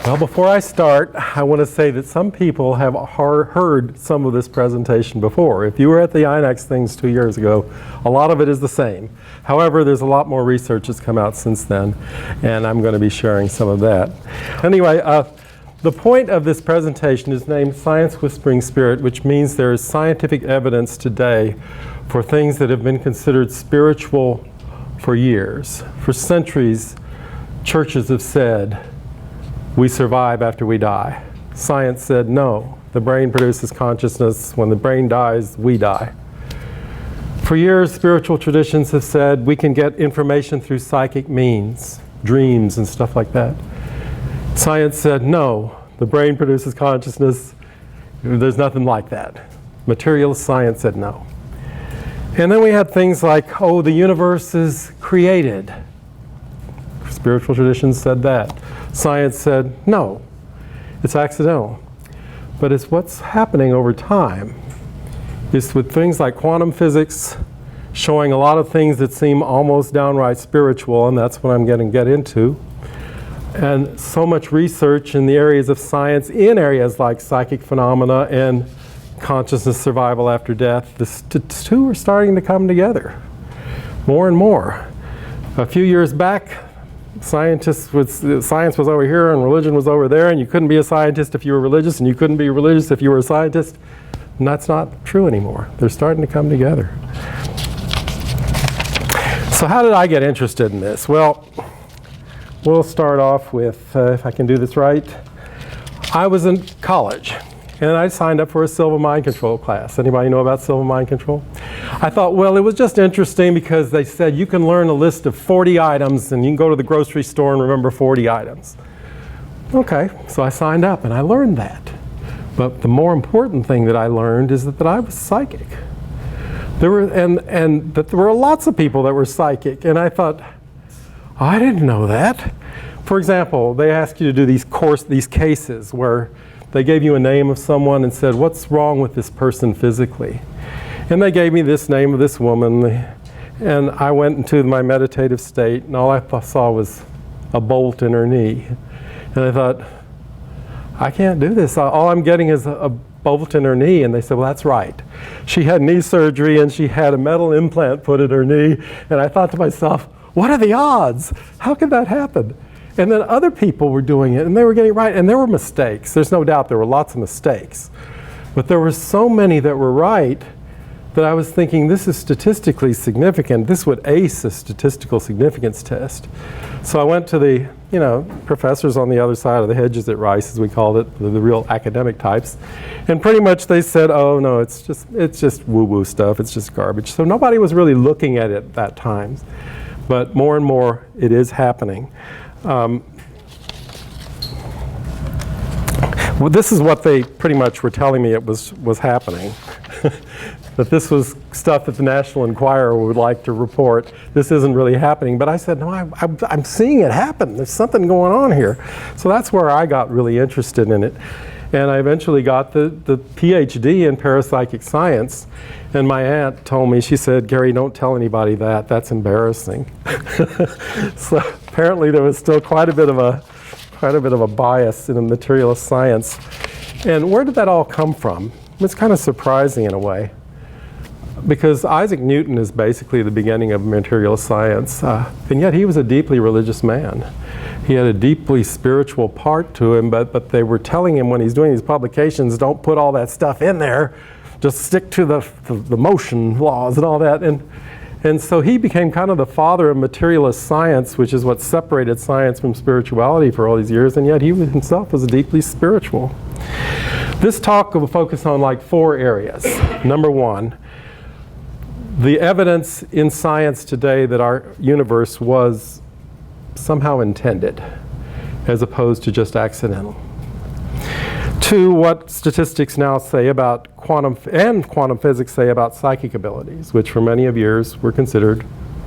Well, before I start, I want to say that some people have heard some of this presentation before. If you were at the INEX things 2 years ago, a lot of it is the same. However, there's a lot more research that's come out since then, and I'm going to be sharing some of that. Anyway, the point of this presentation is named Science Whispering Spirit, which means there is scientific evidence today for things that have been considered spiritual for years. For centuries, churches have said, we survive after we die. Science said, no, the brain produces consciousness. When the brain dies, we die. For years, spiritual traditions have said we can get information through psychic means, dreams and stuff like that. Science said, no, the brain produces consciousness. There's nothing like that. Materialist science said no. And then we had things like, oh, the universe is created. Spiritual traditions said that. Science said, no, it's accidental. But it's what's happening over time is with things like quantum physics showing a lot of things that seem almost downright spiritual, and that's what I'm going to get into. And so much research in the areas of science, in areas like psychic phenomena and consciousness survival after death, the two are starting to come together more and more. A few years back, science was over here and religion was over there, and you couldn't be a scientist if you were religious, and you couldn't be religious if you were a scientist. And that's not true anymore. They're starting to come together. So how did I get interested in this? Well, we'll start off with, if I can do this right, I was in college, and I signed up for a Silva mind control class. Anybody know about Silva mind control? I thought, well, it was just interesting because they said you can learn a list of 40 items and you can go to the grocery store and remember 40 items. Okay, so I signed up and I learned that. But the more important thing that I learned is that I was psychic. There were lots of people that were psychic, and I thought, I didn't know that. For example, they asked you to do these cases where they gave you a name of someone and said, what's wrong with this person physically? And they gave me this name of this woman, and I went into my meditative state, and all I saw was a bolt in her knee. And I thought, I can't do this. All I'm getting is a bolt in her knee. And they said, well, that's right. She had knee surgery, and she had a metal implant put in her knee. And I thought to myself, what are the odds? How could that happen? And then other people were doing it, and they were getting it right. And there were mistakes. There's no doubt there were lots of mistakes. But there were so many that were right that I was thinking, this is statistically significant. This would ace a statistical significance test. So I went to the professors on the other side of the hedges at Rice, as we called it, the real academic types. And pretty much they said, oh, no, it's just woo-woo stuff. It's just garbage. So nobody was really looking at it at that time. But more and more, it is happening. Well, this is what they pretty much were telling me it was happening. That this was stuff that the National Enquirer would like to report. This isn't really happening. But I said, no, I'm seeing it happen. There's something going on here. So that's where I got really interested in it. And I eventually got the PhD in parapsychic science. And my aunt told me, she said, Gary, don't tell anybody that. That's embarrassing. So apparently there was still quite a bit of a bias in materialist science. And where did that all come from? It's kind of surprising in a way, because Isaac Newton is basically the beginning of materialist science, and yet he was a deeply religious man. He had a deeply spiritual part to him, but they were telling him when he's doing these publications, don't put all that stuff in there, just stick to the motion laws and all that. And so he became kind of the father of materialist science, which is what separated science from spirituality for all these years, and yet he himself was deeply spiritual. This talk will focus on like 4 areas. Number 1, the evidence in science today that our universe was somehow intended, as opposed to just accidental. to what statistics now say about quantum physics say about psychic abilities, which for many of years were considered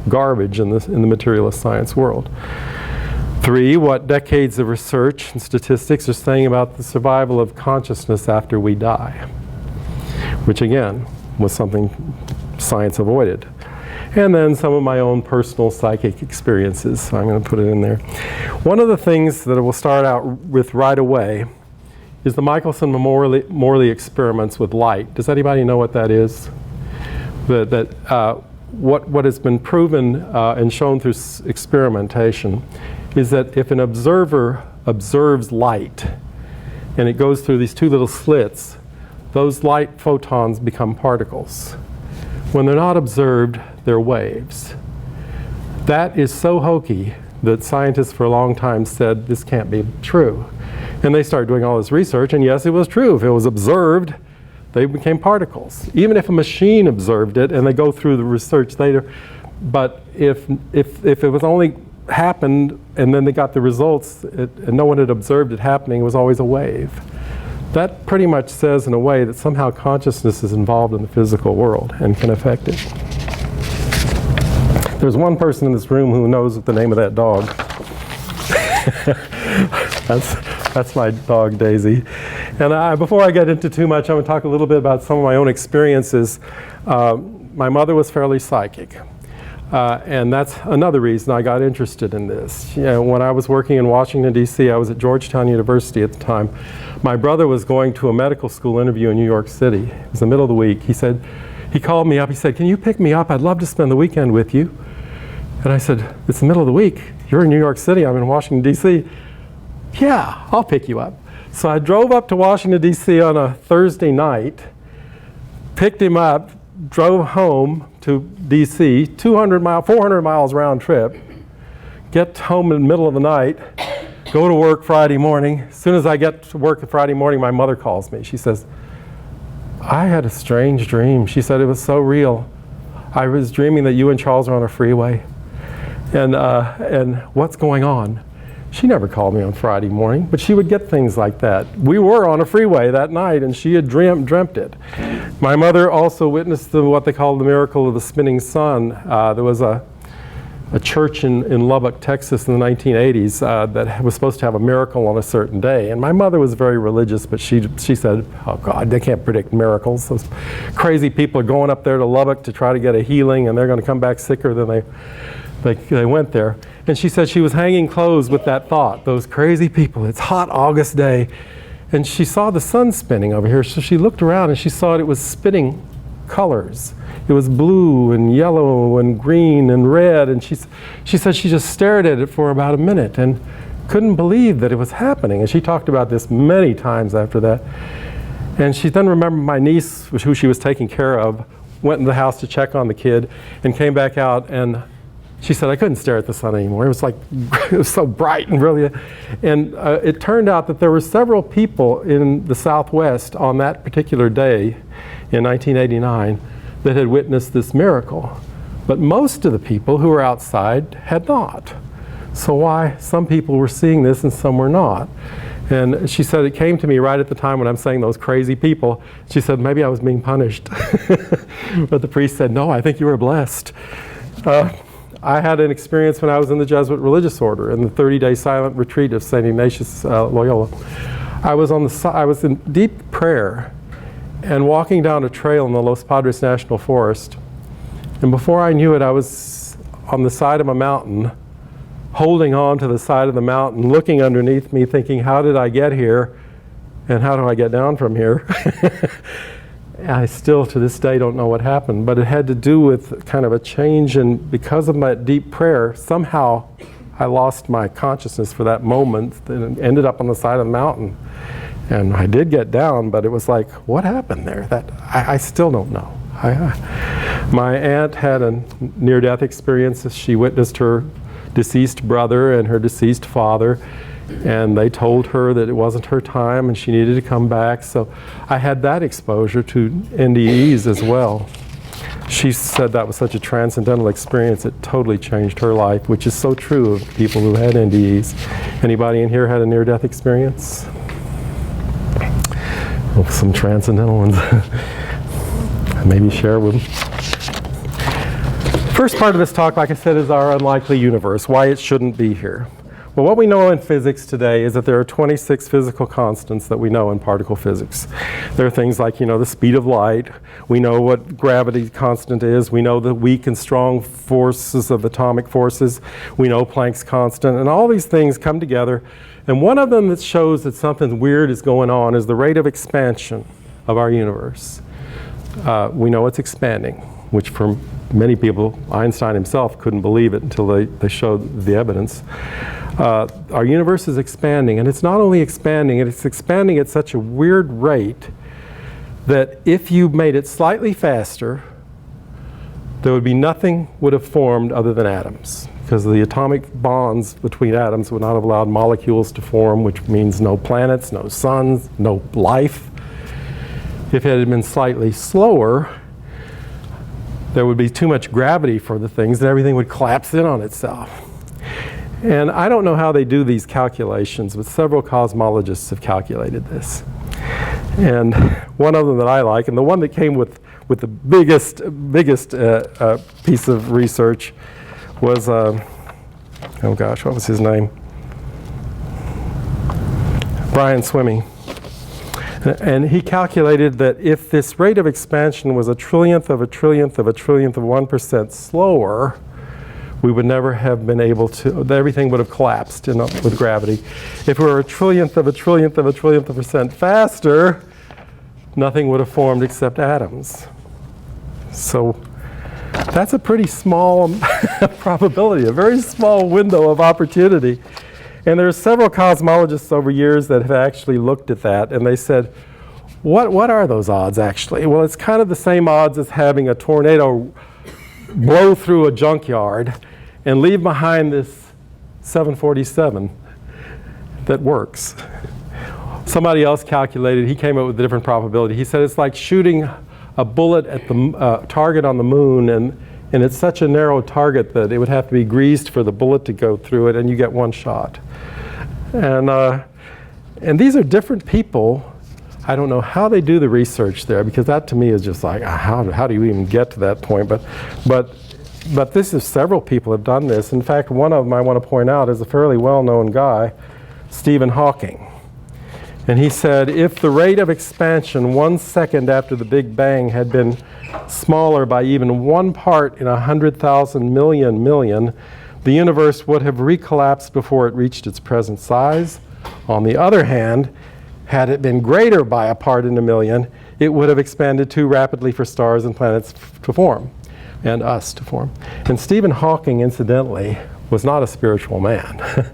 garbage in the materialist science world. 3, what decades of research and statistics are saying about the survival of consciousness after we die, which again was something science avoided. And then some of my own personal psychic experiences, so I'm going to put it in there. One of the things that we will start out with right away is the Michelson-Morley experiments with light. Does anybody know what that is? What has been proven and shown through experimentation is that if an observer observes light and it goes through these 2 little slits, those light photons become particles. When they're not observed, they're waves. That is so hokey that scientists for a long time said this can't be true. And they started doing all this research, and yes, it was true. If it was observed, they became particles. Even if a machine observed it, and they go through the research later, but if it was only happened and then they got the results and no one had observed it happening, it was always a wave. That pretty much says in a way that somehow consciousness is involved in the physical world and can affect it. There's one person in this room who knows the name of that dog. That's my dog, Daisy. And before I get into too much, I'm going to talk a little bit about some of my own experiences. My mother was fairly psychic. And that's another reason I got interested in this. You know, when I was working in Washington, D.C., I was at Georgetown University at the time. My brother was going to a medical school interview in New York City. It was the middle of the week. He called me up. He said, "Can you pick me up? I'd love to spend the weekend with you." And I said, "It's the middle of the week. You're in New York City. I'm in Washington, D.C. "Yeah, I'll pick you up." So I drove up to Washington, D.C. on a Thursday night, picked him up, drove home to D.C., 400 miles round trip, get home in the middle of the night, go to work Friday morning. As soon as I get to work Friday morning, my mother calls me. She says, "I had a strange dream." She said, "It was so real. I was dreaming that you and Charles are on a freeway. And what's going on?" She never called me on Friday morning, but she would get things like that. We were on a freeway that night, and she had dreamt it. My mother also witnessed what they call the miracle of the spinning sun. There was a church in Lubbock, Texas in the 1980s that was supposed to have a miracle on a certain day. And my mother was very religious, but she said, "Oh God, they can't predict miracles. Those crazy people are going up there to Lubbock to try to get a healing, and they're going to come back sicker than they went there." And she said she was hanging clothes with that thought. Those crazy people. It's hot August day. And she saw the sun spinning over here. So she looked around and she saw it was spinning colors. It was blue and yellow and green and red. And she said she just stared at it for about a minute and couldn't believe that it was happening. And she talked about this many times after that. And she then remembered my niece, who she was taking care of, went in the house to check on the kid and came back out, and she said, "I couldn't stare at the sun anymore. It was like, it was so bright and brilliant." And it turned out that there were several people in the Southwest on that particular day in 1989 that had witnessed this miracle. But most of the people who were outside had not. So why some people were seeing this and some were not? And she said, it came to me right at the time when I'm saying those crazy people. She said, maybe I was being punished. But the priest said, "No, I think you were blessed." I had an experience when I was in the Jesuit religious order in the 30-day silent retreat of St. Ignatius Loyola. I was in deep prayer and walking down a trail in the Los Padres National Forest. And before I knew it, I was on the side of a mountain, holding on to the side of the mountain, looking underneath me, thinking, how did I get here? And how do I get down from here? I still, to this day, don't know what happened, but it had to do with kind of a change, and because of my deep prayer, somehow I lost my consciousness for that moment and ended up on the side of the mountain. And I did get down, but it was like, what happened there? I still don't know. My aunt had a near-death experience. She witnessed her deceased brother and her deceased father, and they told her that it wasn't her time and she needed to come back. So I had that exposure to NDEs as well. She said that was such a transcendental experience, it totally changed her life, which is so true of people who had NDEs. Anybody in here had a near-death experience? Some transcendental ones. Maybe share with them. First part of this talk, like I said, is our unlikely universe, why it shouldn't be here. Well, what we know in physics today is that there are 26 physical constants that we know in particle physics. There are things like, the speed of light. We know what gravity constant is. We know the weak and strong forces of atomic forces. We know Planck's constant. And all these things come together. And one of them that shows that something weird is going on is the rate of expansion of our universe. We know it's expanding, which for many people, Einstein himself couldn't believe it until they showed the evidence. Our universe is expanding, and it's not only expanding, it's expanding at such a weird rate that if you made it slightly faster, there would be nothing would have formed other than atoms, because the atomic bonds between atoms would not have allowed molecules to form, which means no planets, no suns, no life. If it had been slightly slower, there would be too much gravity for the things and everything would collapse in on itself. And I don't know how they do these calculations, but several cosmologists have calculated this. And one of them that I like, and the one that came with the biggest piece of research was, oh gosh, what was his name? Brian Swimmey. And he calculated that if this rate of expansion was a trillionth of a trillionth of a trillionth of 1% slower, we would never have been able to, everything would have collapsed with gravity. If we were a trillionth of a trillionth of a trillionth of a percent faster, nothing would have formed except atoms. So that's a pretty small probability, a very small window of opportunity. And there are several cosmologists over years that have actually looked at that, and they said, what are those odds actually? Well, it's kind of the same odds as having a tornado blow through a junkyard and leave behind this 747 that works. Somebody else calculated, he came up with a different probability. He said it's like shooting a bullet at the target on the moon, and it's such a narrow target that it would have to be greased for the bullet to go through it, and you get one shot. And these are different people. I don't know how they do the research there, because that to me is just like, how do you even get to that point? But this is, several people have done this. In fact, one of them I want to point out is a fairly well-known guy, Stephen Hawking. And he said, if the rate of expansion 1 second after the Big Bang had been smaller by even 1 part in 100,000 million, the universe would have recollapsed before it reached its present size. On the other hand, had it been greater by a part in a million, it would have expanded too rapidly for stars and planets to form, and us to form. And Stephen Hawking, incidentally, was not a spiritual man.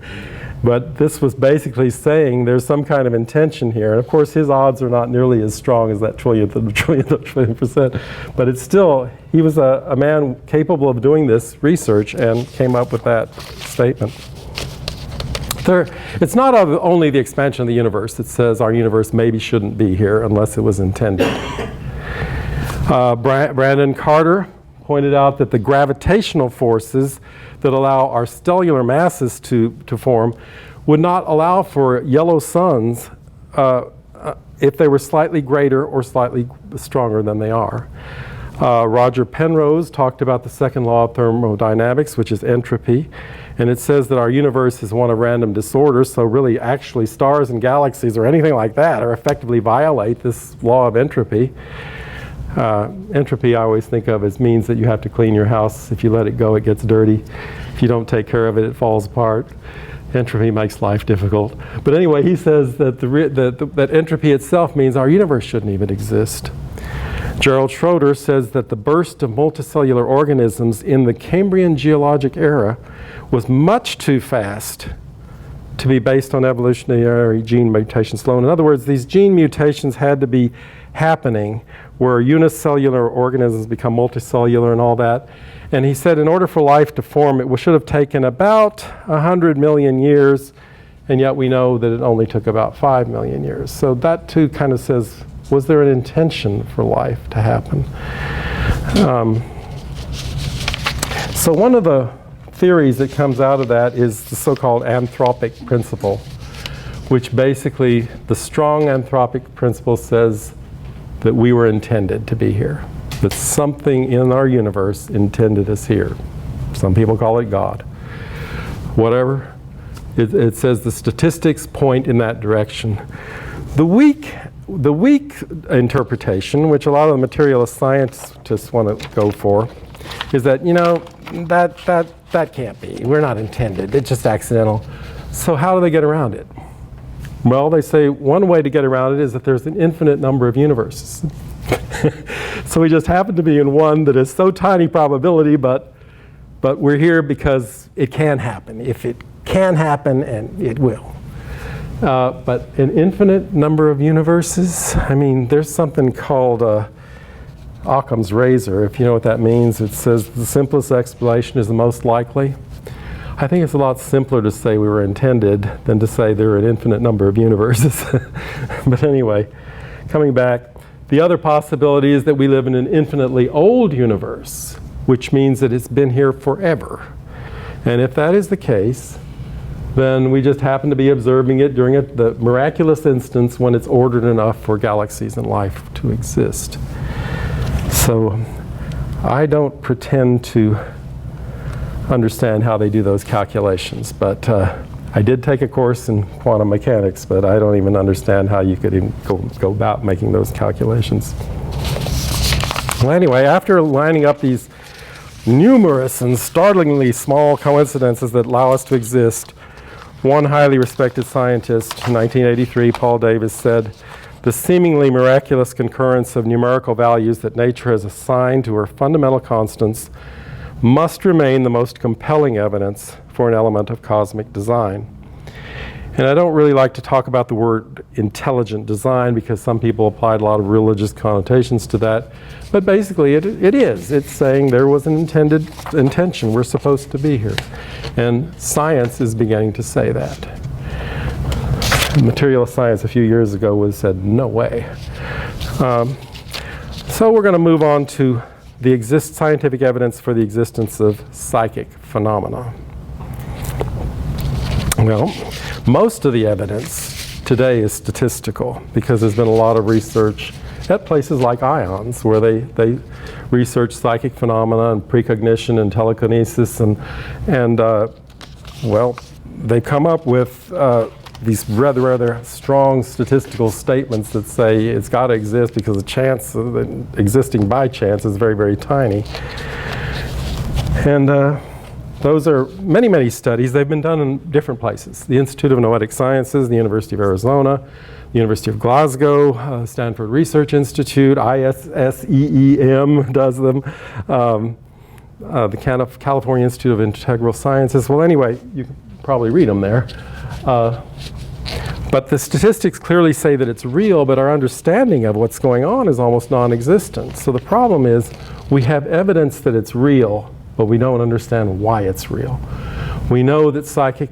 But this was basically saying there's some kind of intention here. And of course, his odds are not nearly as strong as that trillionth of a trillionth of a trillion percent. But it's still, he was a man capable of doing this research and came up with that statement. It's not only the expansion of the universe that says our universe maybe shouldn't be here unless it was intended. Brandon Carter pointed out that the gravitational forces that allow our stellar masses to form would not allow for yellow suns if they were slightly greater or slightly stronger than they are. Roger Penrose talked about the second law of thermodynamics, which is entropy. And it says that our universe is one of random disorders, so really actually stars and galaxies or anything like that are effectively violate this law of entropy. Entropy I always think of as means that you have to clean your house. If you let it go, it gets dirty. If you don't take care of it, it falls apart. Entropy makes life difficult. But anyway, he says that that entropy itself means our universe shouldn't even exist. Gerald Schroeder says that the burst of multicellular organisms in the Cambrian geologic era was much too fast to be based on evolutionary gene mutations alone. In other words, these gene mutations had to be happening where unicellular organisms become multicellular and all that. And he said in order for life to form, it should have taken about 100 million years, and yet we know that it only took about 5 million years. So that too kind of says, was there an intention for life to happen? So one of the theories that comes out of that is the so-called anthropic principle, which basically the strong anthropic principle says that we were intended to be here, that something in our universe intended us here. Some people call it God. Whatever. It says the statistics point in that direction. The weak interpretation, which a lot of the materialist scientists want to go for, is that, you know, that can't be. We're not intended. It's just accidental. So how do they get around it? Well, they say one way to get around it is that there's an infinite number of universes. So we just happen to be in one that is so tiny probability, but we're here because it can happen. If it can happen, and it will. But an infinite number of universes, I mean, there's something called Occam's razor, if you know what that means. It says the simplest explanation is the most likely. I think it's a lot simpler to say we were intended than to say there are an infinite number of universes. But anyway, coming back, the other possibility is that we live in an infinitely old universe, which means that it's been here forever. And if that is the case, then we just happen to be observing it during the miraculous instance when it's ordered enough for galaxies and life to exist. So I don't pretend to understand how they do those calculations, but I did take a course in quantum mechanics, but I don't even understand how you could even go about making those calculations. Well, anyway, after lining up these numerous and startlingly small coincidences that allow us to exist, one highly respected scientist in 1983, Paul Davies, said, "The seemingly miraculous concurrence of numerical values that nature has assigned to her fundamental constants must remain the most compelling evidence for an element of cosmic design." And I don't really like to talk about the word intelligent design because some people applied a lot of religious connotations to that. But basically it is. It's saying there was an intended intention. We're supposed to be here. And science is beginning to say that. Materialist science a few years ago said, no way. So we're going to move on to the scientific evidence for the existence of psychic phenomena. Well, most of the evidence today is statistical because there's been a lot of research at places like IONS where they research psychic phenomena and precognition and telekinesis and well, they come up with these rather strong statistical statements that say it's got to exist because the chance of it existing by chance is very, very tiny. And those are many studies. They've been done in different places. The Institute of Noetic Sciences, the University of Arizona, the University of Glasgow, Stanford Research Institute, ISSEEM does them, the California Institute of Integral Sciences. Well, anyway, you can probably read them there. But the statistics clearly say that it's real, but our understanding of what's going on is almost non-existent. So the problem is we have evidence that it's real, but we don't understand why it's real. We know that psychic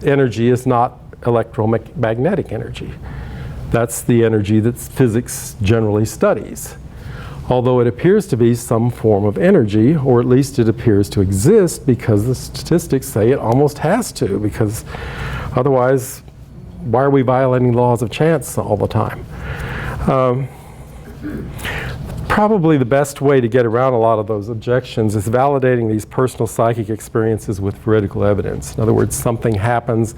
energy is not electromagnetic energy. That's the energy that physics generally studies. Although it appears to be some form of energy, or at least it appears to exist because the statistics say it almost has to, because otherwise, why are we violating laws of chance all the time? Probably the best way to get around a lot of those objections is validating these personal psychic experiences with veridical evidence. In other words, something happens,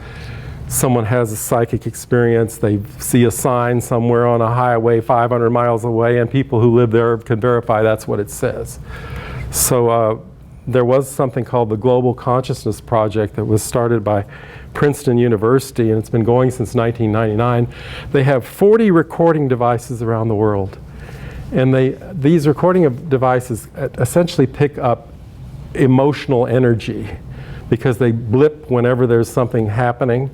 someone has a psychic experience, they see a sign somewhere on a highway 500 miles away, and people who live there can verify that's what it says. So there was something called the Global Consciousness Project that was started by Princeton University, and it's been going since 1999. They have 40 recording devices around the world. And these recording devices essentially pick up emotional energy because they blip whenever there's something happening.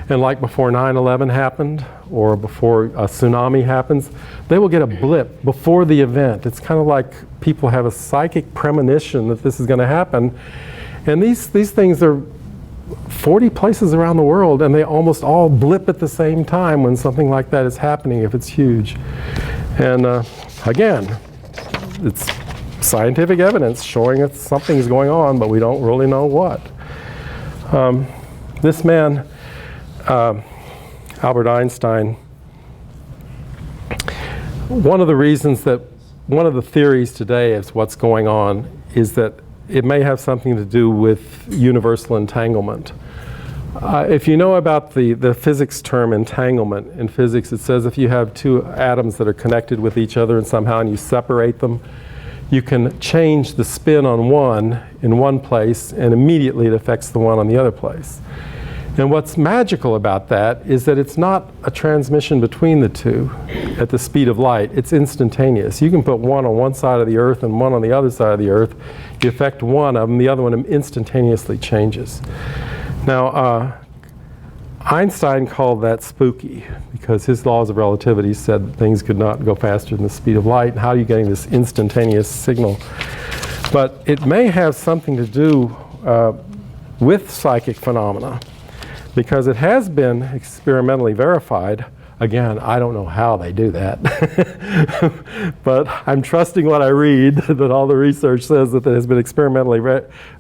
And like before 9/11 happened or before a tsunami happens, they will get a blip before the event. It's kind of like people have a psychic premonition that this is going to happen. And these things are 40 places around the world, and they almost all blip at the same time when something like that is happening if it's huge. And again, it's scientific evidence showing that something's going on, but we don't really know what. This man Albert Einstein. One of the theories today is what's going on is that it may have something to do with universal entanglement. If you know about the physics term entanglement, in physics it says if you have two atoms that are connected with each other and somehow you separate them, you can change the spin on one in one place and immediately it affects the one on the other place. And what's magical about that is that it's not a transmission between the two at the speed of light. It's instantaneous. You can put one on one side of the Earth and one on the other side of the Earth. You affect one of them, the other one instantaneously changes. Now, Einstein called that spooky because his laws of relativity said that things could not go faster than the speed of light. How are you getting this instantaneous signal? But it may have something to do with psychic phenomena, because it has been experimentally verified. Again, I don't know how they do that. But I'm trusting what I read, that all the research says that it has been experimentally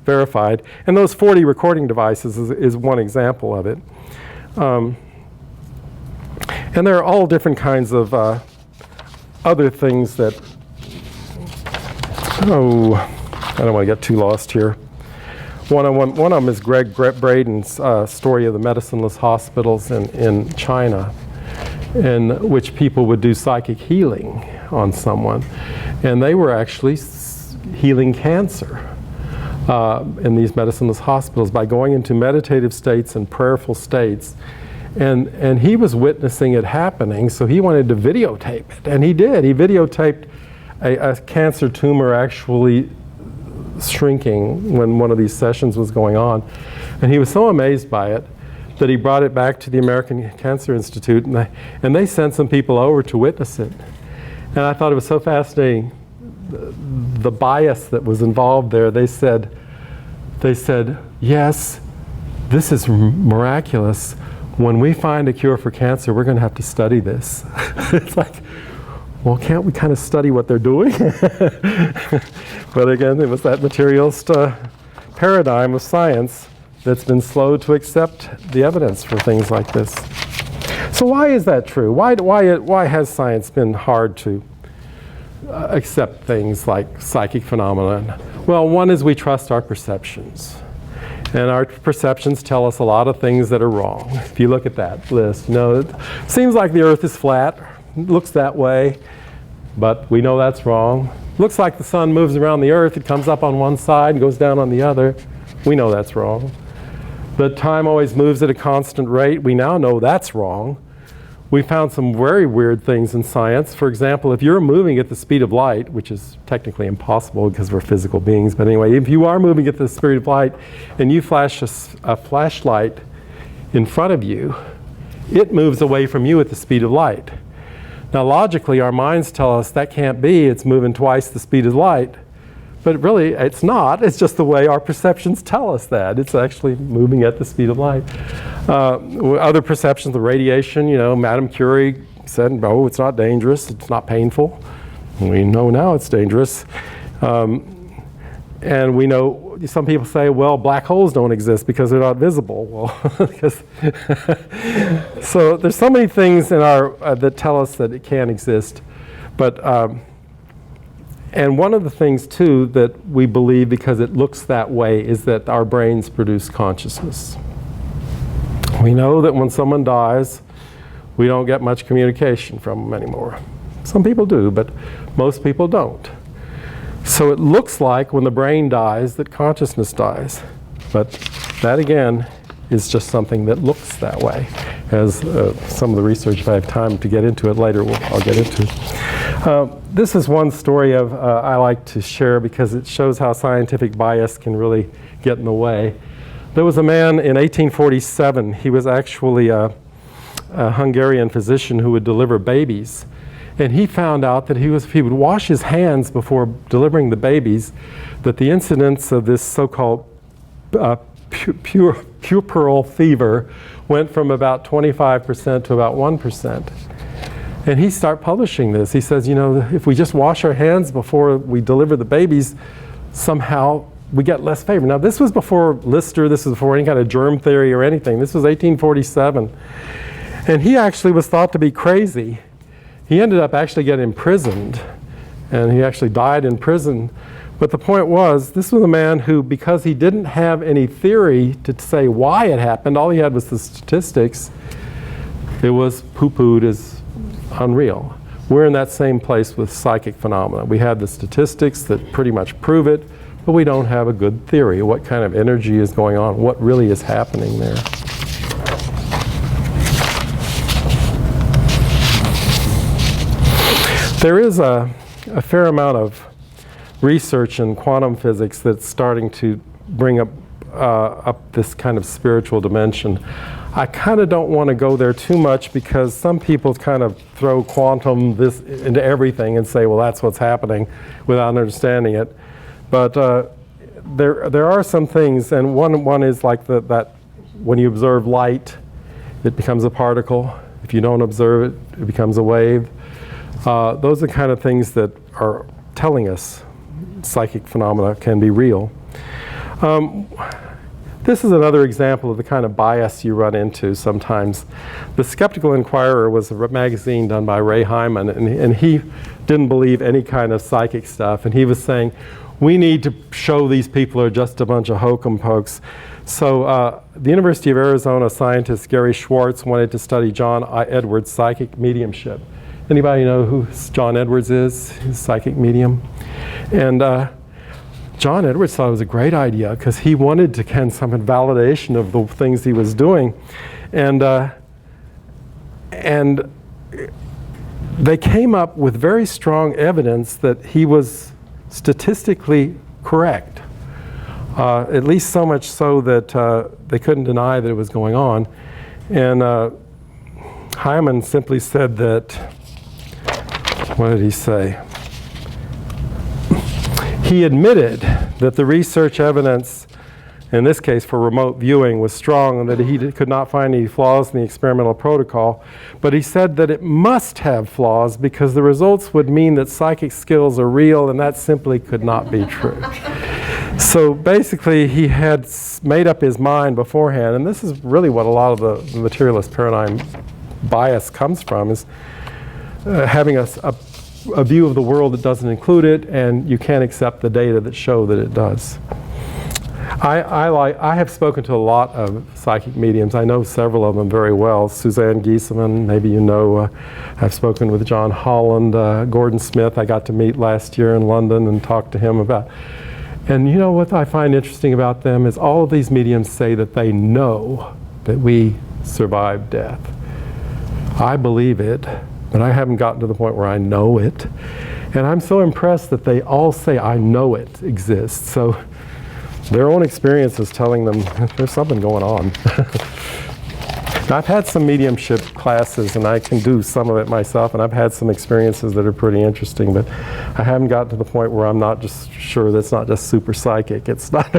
verified. And those 40 recording devices is one example of it. And there are all different kinds of other things that, I don't want to get too lost here. One of them is Greg Braden's story of the medicineless hospitals in China, in which people would do psychic healing on someone. And they were actually healing cancer in these medicineless hospitals by going into meditative states and prayerful states. And he was witnessing it happening, so he wanted to videotape it. And he did. He videotaped a cancer tumor actually shrinking when one of these sessions was going on. And he was so amazed by it that he brought it back to the American Cancer Institute, and they sent some people over to witness it. And I thought it was so fascinating, the bias that was involved there. They said, yes, this is miraculous. When we find a cure for cancer, we're going to have to study this. It's like, well, can't we kind of study what they're doing? But again, it was that materialist paradigm of science that's been slow to accept the evidence for things like this. So why is that true? Why has science been hard to accept things like psychic phenomena? Well, one is we trust our perceptions. And our perceptions tell us a lot of things that are wrong. If you look at that list, it seems like the Earth is flat. It looks that way, but we know that's wrong. Looks like the sun moves around the Earth. It comes up on one side and goes down on the other. We know that's wrong. But time always moves at a constant rate. We now know that's wrong. We found some very weird things in science. For example, if you're moving at the speed of light, which is technically impossible because we're physical beings, but anyway, if you are moving at the speed of light and you flash a flashlight in front of you, it moves away from you at the speed of light. Now logically, our minds tell us that can't be, it's moving twice the speed of light. But really, it's not. It's just the way our perceptions tell us that. It's actually moving at the speed of light. Other perceptions, the radiation, Madame Curie said, no, it's not dangerous, it's not painful. We know now it's dangerous. And we know, some people say, well, black holes don't exist because they're not visible. Well, so there's so many things in our that tell us that it can exist. But and one of the things, too, that we believe because it looks that way is that our brains produce consciousness. We know that when someone dies, we don't get much communication from them anymore. Some people do, but most people don't. So it looks like when the brain dies that consciousness dies. But that, again, is just something that looks that way. As some of the research, if I have time to get into it later, I'll get into. This is one story I like to share because it shows how scientific bias can really get in the way. There was a man in 1847. He was actually a Hungarian physician who would deliver babies. And he found out that if he would wash his hands before delivering the babies, that the incidence of this so-called puerperal fever went from about 25% to about 1%. And he started publishing this. He says, if we just wash our hands before we deliver the babies, somehow we get less fever. Now, this was before Lister. This was before any kind of germ theory or anything. This was 1847. And he actually was thought to be crazy. He ended up actually getting imprisoned, and he actually died in prison. But the point was, this was a man who, because he didn't have any theory to say why it happened, all he had was the statistics, it was poo-pooed as unreal. We're in that same place with psychic phenomena. We have the statistics that pretty much prove it, but we don't have a good theory of what kind of energy is going on, what really is happening there. There is a fair amount of research in quantum physics that's starting to bring up this kind of spiritual dimension. I kind of don't want to go there too much because some people kind of throw quantum this into everything and say, well, that's what's happening without understanding it. But there are some things, and one is like that when you observe light, it becomes a particle. If you don't observe it, it becomes a wave. Those are the kind of things that are telling us psychic phenomena can be real. This is another example of the kind of bias you run into sometimes. The Skeptical Inquirer was a magazine done by Ray Hyman, and he didn't believe any kind of psychic stuff, and he was saying, we need to show these people are just a bunch of hokum pokes. So the University of Arizona scientist Gary Schwartz wanted to study John Edwards' psychic mediumship. Anybody know who John Edwards is? He's a psychic medium. And John Edwards thought it was a great idea because he wanted to get some validation of the things he was doing. And they came up with very strong evidence that he was statistically correct. At least so much so that they couldn't deny that it was going on. And Hyman simply said that, what did he say? He admitted that the research evidence, in this case for remote viewing, was strong and that he could not find any flaws in the experimental protocol. But he said that it must have flaws because the results would mean that psychic skills are real, and that simply could not be true. So basically he had made up his mind beforehand, and this is really what a lot of the materialist paradigm bias comes from, is having a view of the world that doesn't include it, and you can't accept the data that show that it does. I have spoken to a lot of psychic mediums. I know several of them very well. Suzanne Giesemann, maybe you know. I've spoken with John Holland, Gordon Smith. I got to meet last year in London and talk to him about. And you know what I find interesting about them is all of these mediums say that they know that we survive death. I believe it, but I haven't gotten to the point where I know it. And I'm so impressed that they all say, I know it exists. So their own experience is telling them there's something going on. Now, I've had some mediumship classes, and I can do some of it myself, and I've had some experiences that are pretty interesting, but I haven't gotten to the point where I'm not just sure that's not just super psychic. It's not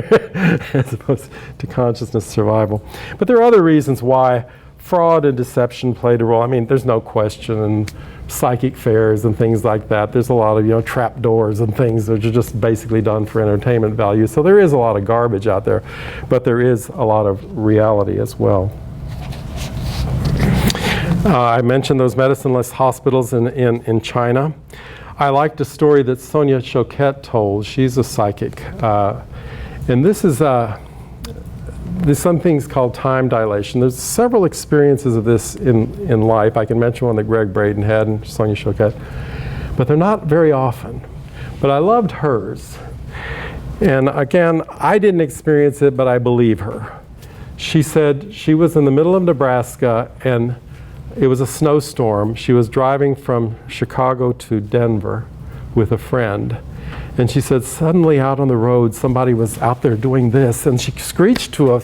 as opposed to consciousness survival. But there are other reasons why fraud and deception played a role. I mean, there's no question, and psychic fairs and things like that. There's a lot of, trap doors and things that are just basically done for entertainment value. So there is a lot of garbage out there, but there is a lot of reality as well. I mentioned those medicineless hospitals in China. I liked a story that Sonia Choquette told. She's a psychic. And this is there's some things called time dilation. There's several experiences of this in life. I can mention one that Greg Braden had and Sonia Choquette, but they're not very often. But I loved hers. And again, I didn't experience it, but I believe her. She said she was in the middle of Nebraska and it was a snowstorm. She was driving from Chicago to Denver with a friend. And she said, suddenly out on the road, somebody was out there doing this, and she screeched to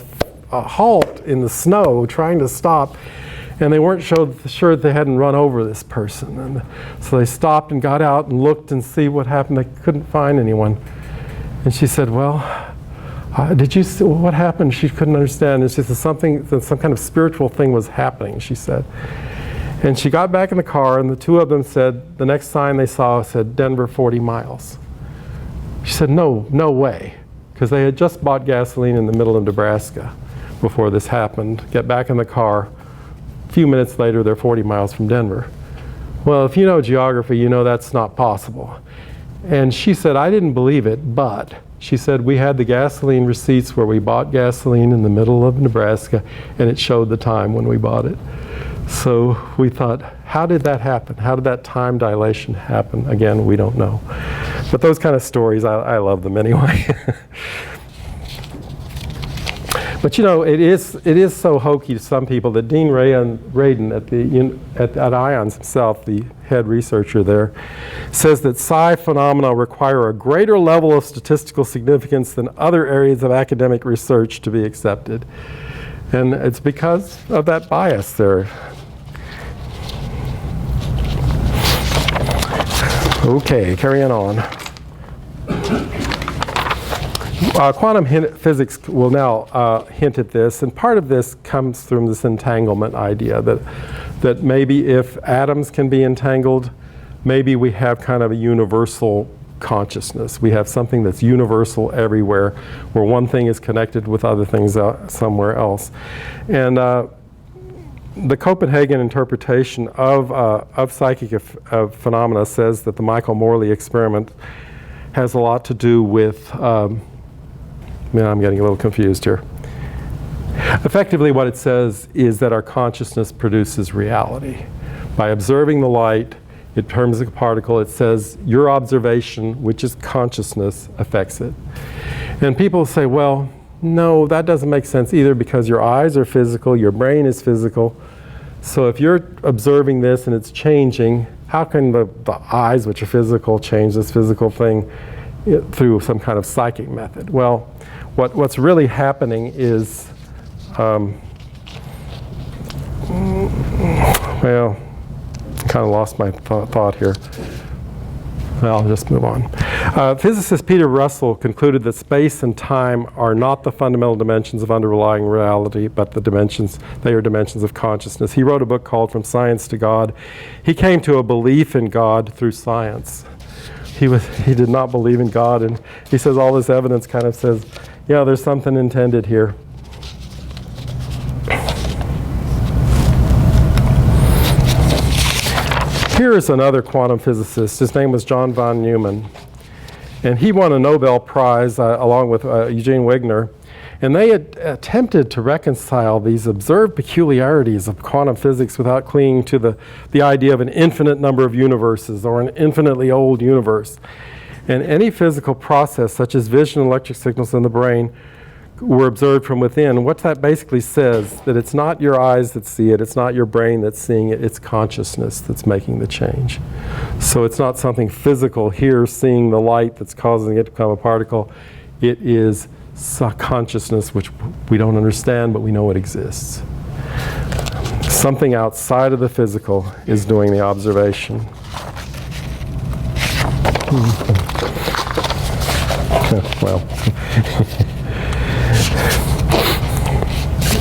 a halt in the snow, trying to stop, and they weren't sure that they hadn't run over this person. And so they stopped and got out and looked and see what happened. They couldn't find anyone. And she said, well, did you see what happened? She couldn't understand. And she said some kind of spiritual thing was happening, she said. And she got back in the car, and the two of them said, the next sign they saw said, Denver 40 miles. She said, no way, because they had just bought gasoline in the middle of Nebraska before this happened. Get back in the car, few minutes later, they're 40 miles from Denver. Well, if you know geography, you know that's not possible. And she said, I didn't believe it, but she said, we had the gasoline receipts where we bought gasoline in the middle of Nebraska, and it showed the time when we bought it. So we thought, how did that happen? How did that time dilation happen? Again, we don't know. But those kind of stories, I love them anyway. But you know, it is so hokey to some people that Dean Radin at IONS himself, the head researcher there, says that psi phenomena require a greater level of statistical significance than other areas of academic research to be accepted. And it's because of that bias there. Okay, carrying on. Quantum physics will now hint at this, and part of this comes from this entanglement idea that maybe if atoms can be entangled, maybe we have kind of a universal consciousness. We have something that's universal everywhere, where one thing is connected with other things somewhere else. And the Copenhagen interpretation of psychic phenomena says that the Michael Morley experiment has a lot to do with I'm getting a little confused here. Effectively, what it says is that our consciousness produces reality. By observing the light, it turns a particle. It says your observation, which is consciousness, affects it. And people say, well, no, that doesn't make sense either, because your eyes are physical, your brain is physical. So if you're observing this and it's changing, how can the eyes, which are physical, change this physical thing through some kind of psychic method? Well, what's really happening is, well, kind of lost my thought here. Well, I'll just move on. Physicist Peter Russell concluded that space and time are not the fundamental dimensions of underlying reality, but they are dimensions of consciousness. He wrote a book called From Science to God. He came to a belief in God through science. He did not believe in God, and he says all this evidence kind of says, yeah, there's something intended here. Here is another quantum physicist. His name was John von Neumann. And he won a Nobel Prize along with Eugene Wigner. And they had attempted to reconcile these observed peculiarities of quantum physics without clinging to the idea of an infinite number of universes or an infinitely old universe. And any physical process, such as vision and electric signals in the brain, were observed from within. What that basically says, that it's not your eyes that see it, it's not your brain that's seeing it, it's consciousness that's making the change. So it's not something physical here seeing the light that's causing it to become a particle. It is consciousness, which we don't understand, but we know it exists. Something outside of the physical is doing the observation. Well. Can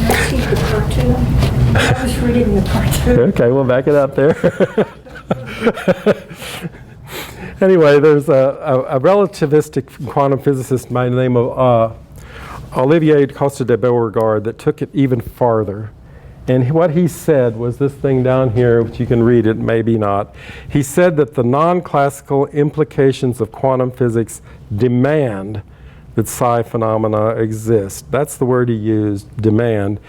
I see the cartoon? I was reading the cartoon. Okay, we'll back it up there. Anyway, there's a relativistic quantum physicist by the name of Olivier Costa de Beauregard that took it even farther. And what he said was this thing down here, which you can read it, maybe not. He said that the non-classical implications of quantum physics demand that psi phenomena exist. That's the word he used, demand.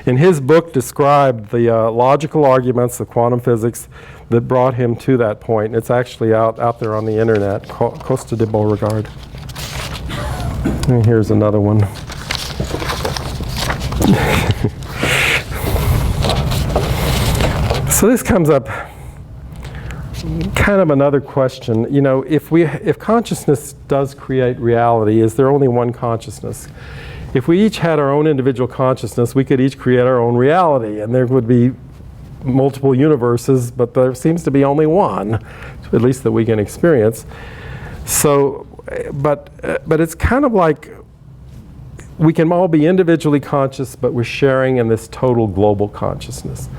And his book described the logical arguments of quantum physics that brought him to that point. It's actually out there on the internet, Costa de Beauregard. And here's another one. So this comes up kind of another question. You know, if consciousness does create reality, is there only one consciousness? If we each had our own individual consciousness, we could each create our own reality, and there would be multiple universes, but there seems to be only one, at least that we can experience. So, but it's kind of like we can all be individually conscious, but we're sharing in this total global consciousness.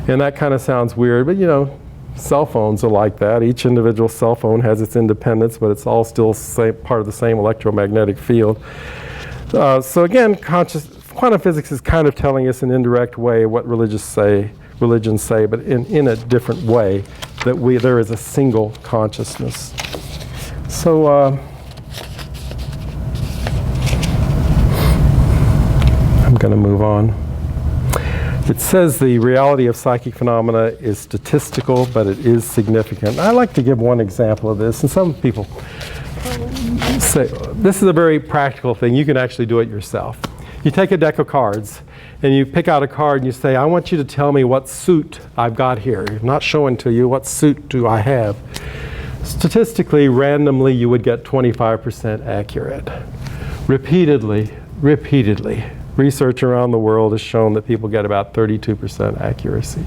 And that kind of sounds weird, but you know, cell phones are like that. Each individual cell phone has its independence, but it's all still part of the same electromagnetic field. So again, quantum physics is kind of telling us in an indirect way what religions say religions say, but in a different way, that there is a single consciousness. So I'm going to move on. It says the reality of psychic phenomena is statistical, but it is significant. I like to give one example of this, and some people say, this is a very practical thing. You can actually do it yourself. You take a deck of cards, and you pick out a card, and you say, I want you to tell me what suit I've got here. I'm not showing to you what suit do I have. Statistically, randomly, you would get 25% accurate. Repeatedly, research around the world has shown that people get about 32% accuracy.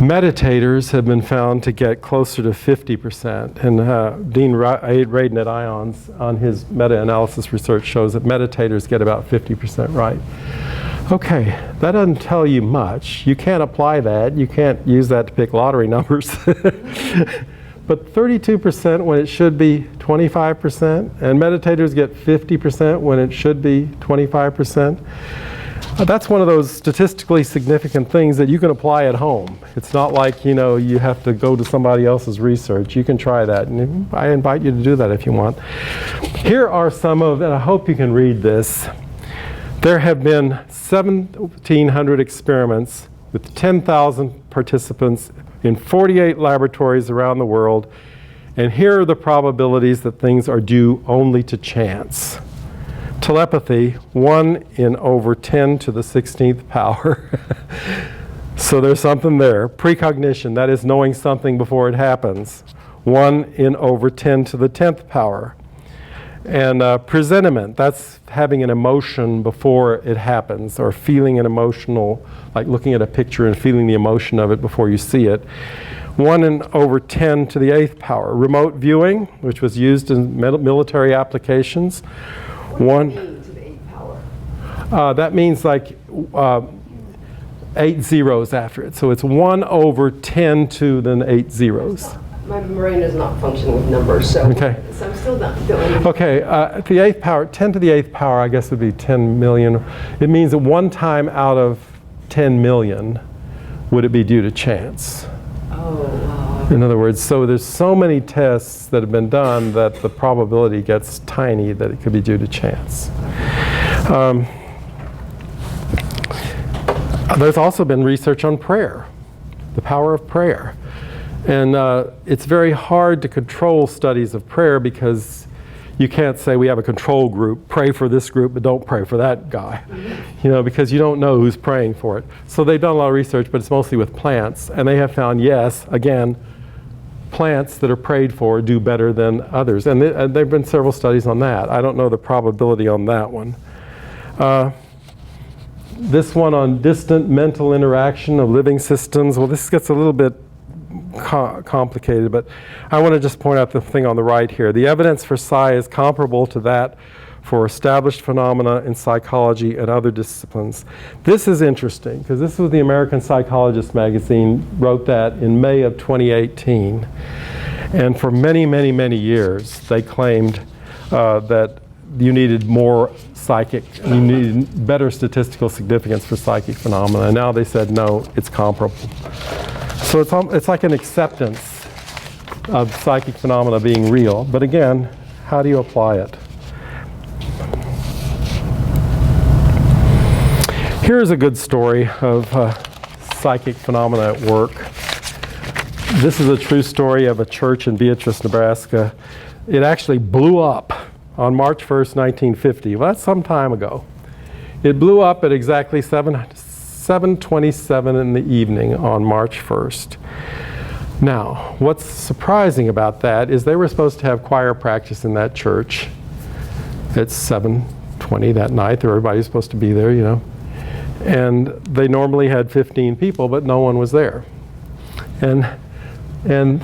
Meditators have been found to get closer to 50%. And Dean Radin at IONS on his meta-analysis research shows that meditators get about 50% right. Okay, that doesn't tell you much. You can't apply that. You can't use that to pick lottery numbers. But 32% when it should be 25%, and meditators get 50% when it should be 25%. That's one of those statistically significant things that you can apply at home. It's not like, you have to go to somebody else's research. You can try that, and I invite you to do that if you want. Here are some of, and I hope you can read this. There have been 1,700 experiments with 10,000 participants in 48 laboratories around the world, and here are the probabilities that things are due only to chance. Telepathy, 1 in over 10 to the 16th power. So there's something there. Precognition, that is knowing something before it happens, 1 in over 10 to the 10th power. And presentiment, that's having an emotion before it happens, or feeling an emotional, like looking at a picture and feeling the emotion of it before you see it. 1 in over 10 to the 8th power. Remote viewing, which was used in military applications. What does it mean to the 8th power? That means like 8 zeros after it. So it's 1 over 10 to then 8 zeros. My brain is not functioning with numbers, so, Okay. So I'm still not doing. Okay, the 8th power, 10 to the 8th power, I guess would be 10 million. It means that one time out of 10 million would it be due to chance. Oh, wow. In other words, so there's so many tests that have been done that the probability gets tiny that it could be due to chance. There's also been research on prayer, the power of prayer. And it's very hard to control studies of prayer because you can't say we have a control group, pray for this group, but don't pray for that guy. Because you don't know who's praying for it. So they've done a lot of research, but it's mostly with plants. And they have found, yes, again, plants that are prayed for do better than others. And there have been several studies on that. I don't know the probability on that one. This one on distant mental interaction of living systems. Well, this gets a little bit complicated, but I want to just point out the thing on the right here. The evidence for psi is comparable to that for established phenomena in psychology and other disciplines. This is interesting because this was the American Psychologist magazine wrote that in May of 2018. And for many, many, many years, they claimed that you needed more you needed better statistical significance for psychic phenomena. And now they said, no, it's comparable. So it's like an acceptance of psychic phenomena being real. But again, how do you apply it? Here's a good story of psychic phenomena at work. This is a true story of a church in Beatrice, Nebraska. It actually blew up on March 1st, 1950. Well, that's some time ago. It blew up at exactly 7:27 in the evening on March 1st. Now, what's surprising about that is they were supposed to have choir practice in that church at 7:20 that night. Everybody's supposed to be there, And they normally had 15 people, but no one was there. And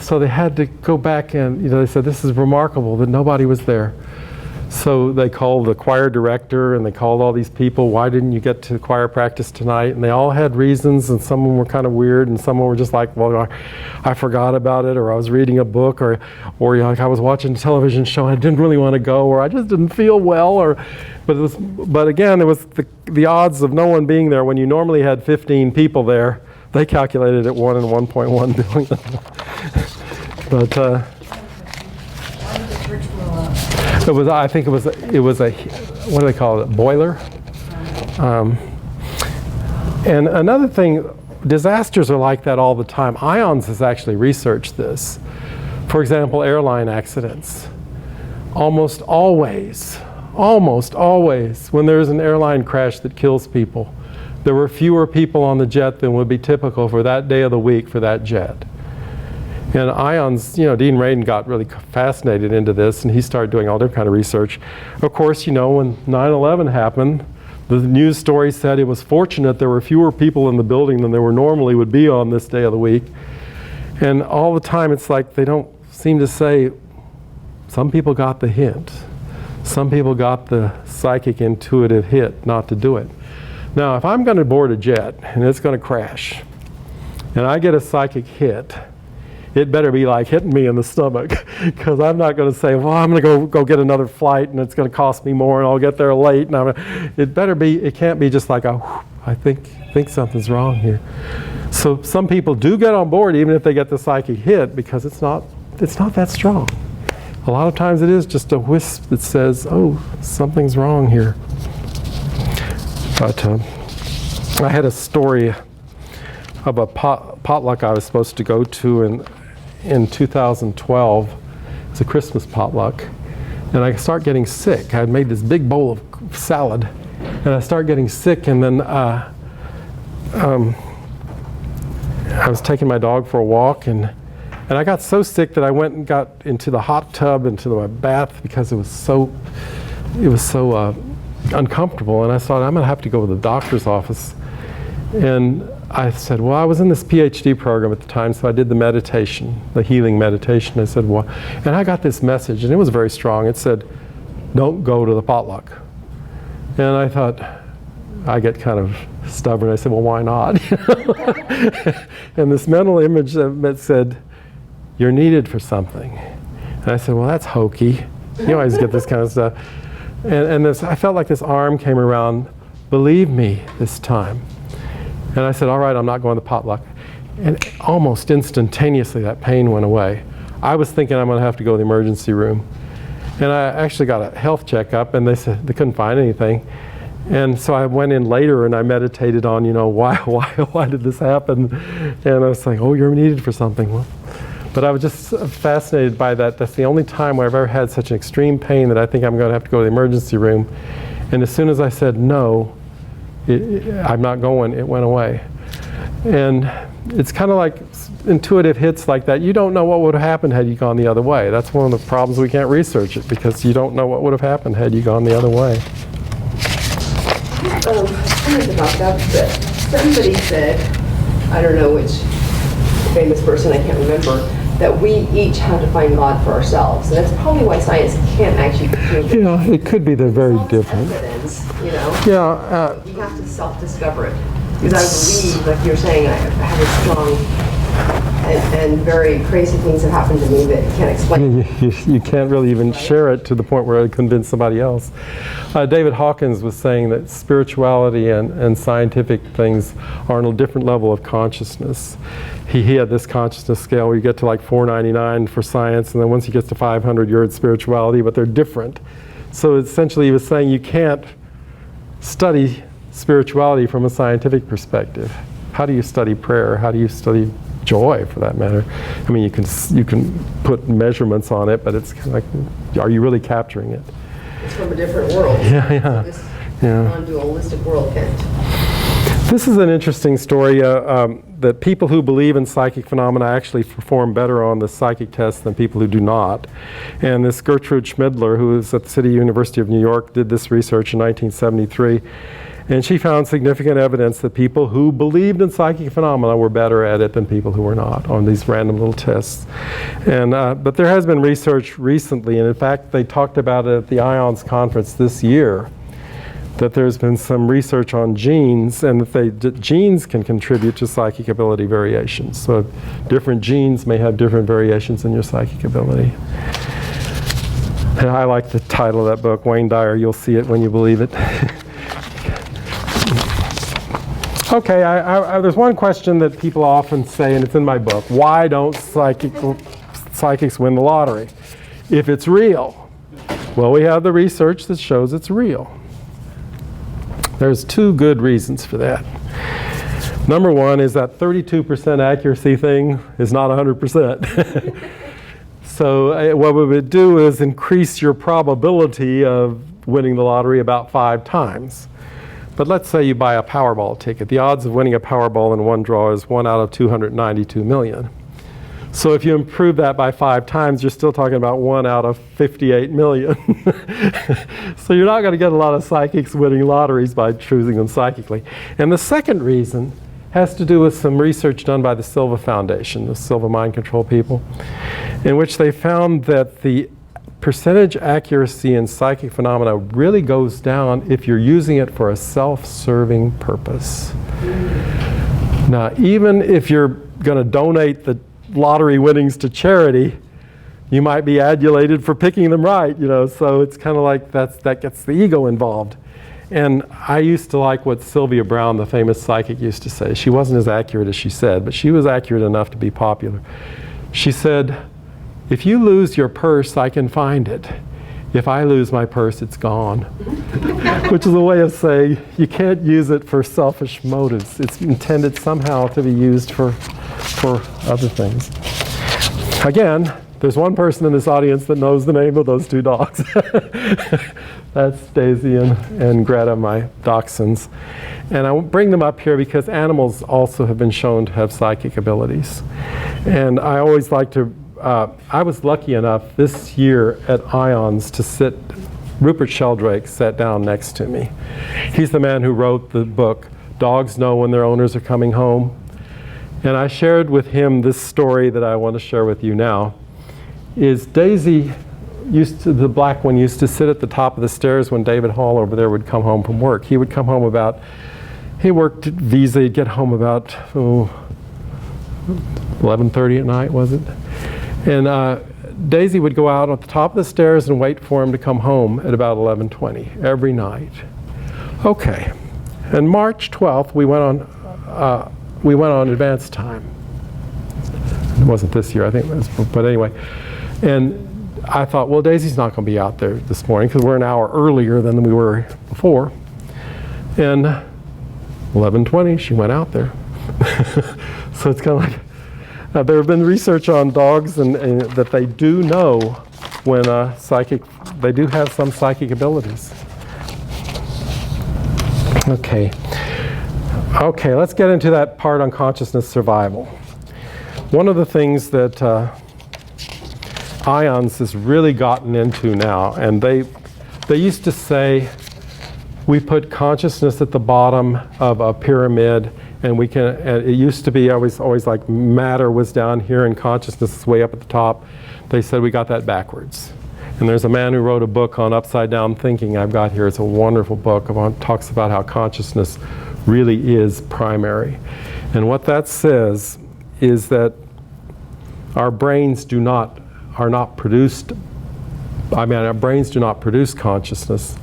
so they had to go back and, they said, this is remarkable that nobody was there. So they called the choir director and they called all these people, why didn't you get to choir practice tonight? And they all had reasons, and some of them were kind of weird, and some of them were just like, well, I forgot about it, or I was reading a book, or like I was watching a television show and I didn't really want to go, or I just didn't feel well, but again, it was the odds of no one being there when you normally had 15 people there. They calculated at 1 in 1.1 billion. But it was, I think it was a, what do they call it, boiler? And another thing, disasters are like that all the time. IONS has actually researched this. For example, airline accidents. Almost always, when there's an airline crash that kills people, there were fewer people on the jet than would be typical for that day of the week for that jet. And IONS, Dean Radin got really fascinated into this, and he started doing all different kind of research. Of course, when 9/11 happened, the news story said it was fortunate there were fewer people in the building than there were normally would be on this day of the week. And all the time it's like they don't seem to say, some people got the hint. Some people got the psychic intuitive hit not to do it. Now, if I'm going to board a jet and it's going to crash, and I get a psychic hit, it better be like hitting me in the stomach, because I'm not going to say, well, I'm going to go get another flight and it's going to cost me more and I'll get there late. And it can't be just like, I think something's wrong here. So some people do get on board even if they get the psychic hit, because it's not that strong. A lot of times it is just a wisp that says, oh, something's wrong here. But I had a story of a potluck I was supposed to go to in 2012. It's a Christmas potluck. And I start getting sick. I had made this big bowl of salad, and I start getting sick, and then I was taking my dog for a walk, and I got so sick that I went and got into the hot tub, into my bath, because it was so uncomfortable. And I thought, I'm going to have to go to the doctor's office. And I said, well, I was in this PhD program at the time, so I did the meditation, the healing meditation. I said, well, and I got this message, and it was very strong. It said, don't go to the potluck. And I thought, I get kind of stubborn. I said, well, why not? And this mental image that said, you're needed for something. And I said, well, that's hokey. You always get this kind of stuff. And I felt like this arm came around, believe me this time. And I said, all right, I'm not going to the potluck. And almost instantaneously that pain went away. I was thinking I'm going to have to go to the emergency room. And I actually got a health checkup, and they said they couldn't find anything. And so I went in later and I meditated on, why did this happen? And I was like, oh, you're needed for something. Well, but I was just fascinated by that. That's the only time where I've ever had such an extreme pain that I think I'm going to have to go to the emergency room. And as soon as I said no, I'm not going, it went away. And it's kind of like intuitive hits like that. You don't know what would have happened had you gone the other way. That's one of the problems. We can't research it, because you don't know what would have happened had you gone the other way. Comment about that. Somebody said, I don't know which famous person, I can't remember, that we each have to find God for ourselves. And that's probably why science can't actually prove it. Yeah, it could be they're very different. Evidence, Yeah. we have to self-discover it. Because I believe, like you're saying, I have a strong and very crazy things that happen to me that you can't explain. You can't really even share it to the point where it convince somebody else. David Hawkins was saying that spirituality and scientific things are on a different level of consciousness. He had this consciousness scale where you get to like 499 for science, and then once you get to 500, you're at spirituality, but they're different. So essentially he was saying you can't study spirituality from a scientific perspective. How do you study prayer? How do you study joy, for that matter? I mean, you can put measurements on it, but it's kind of like, are you really capturing it? It's from a different world. Yeah. This non-dualistic world can't. This is an interesting story that people who believe in psychic phenomena actually perform better on the psychic test than people who do not. And this Gertrude Schmidler, who is at the City University of New York, did this research in 1973. And she found significant evidence that people who believed in psychic phenomena were better at it than people who were not on these random little tests. And, but there has been research recently, and in fact they talked about it at the IONS conference this year, that there's been some research on genes, and that genes can contribute to psychic ability variations. So different genes may have different variations in your psychic ability. And I like the title of that book, Wayne Dyer, You'll See It When You Believe It. Okay, there's one question that people often say, and it's in my book: why don't psychics win the lottery if it's real? Well, we have the research that shows it's real. There's two good reasons for that. Number one is that 32% accuracy thing is not 100%. So what we would do is increase your probability of winning the lottery about 5 times. But let's say you buy a Powerball ticket. The odds of winning a Powerball in one draw is 1 out of 292 million. So if you improve that by 5 times, you're still talking about 1 out of 58 million. So you're not going to get a lot of psychics winning lotteries by choosing them psychically. And the second reason has to do with some research done by the Silva Foundation, the Silva mind control people, in which they found that the percentage accuracy in psychic phenomena really goes down if you're using it for a self-serving purpose. Now, even if you're going to donate the lottery winnings to charity, you might be adulated for picking them right, you know, so it's kind of like that gets the ego involved. And I used to like what Sylvia Browne, the famous psychic, used to say. She wasn't as accurate as she said, but she was accurate enough to be popular. She said, if you lose your purse, I can find it. If I lose my purse, it's gone. Which is a way of saying you can't use it for selfish motives. It's intended somehow to be used for other things. Again, there's one person in this audience that knows the name of those 2 dogs. That's Daisy and Greta, my dachshunds. And I bring them up here because animals also have been shown to have psychic abilities. And I always like to, I was lucky enough this year at IONS to sit, Rupert Sheldrake sat down next to me. He's the man who wrote the book, Dogs Know When Their Owners Are Coming Home. And I shared with him this story that I want to share with you now. Is Daisy the black one used to sit at the top of the stairs when David Hall over there would come home from work. He would come home about, he worked at Visa, he'd get home about 11:30 at night, was it? And Daisy would go out at the top of the stairs and wait for him to come home at about 11:20 every night. Okay, and March 12th we went on advance time. It wasn't this year, I think it was, but anyway. And I thought, well, Daisy's not going to be out there this morning because we're an hour earlier than we were before. And 11:20, she went out there. So it's kind of like, there have been research on dogs and that they do know when they do have some psychic abilities. Okay, let's get into that part on consciousness survival. One of the things that IONS has really gotten into now, and they used to say we put consciousness at the bottom of a pyramid, and we can. And it used to be always like matter was down here and consciousness is way up at the top. They said we got that backwards. And there's a man who wrote a book on upside down thinking. I've got here. It's a wonderful book. Talks about how consciousness really is primary, and what that says is that our brains are not produced, our brains do not produce consciousness,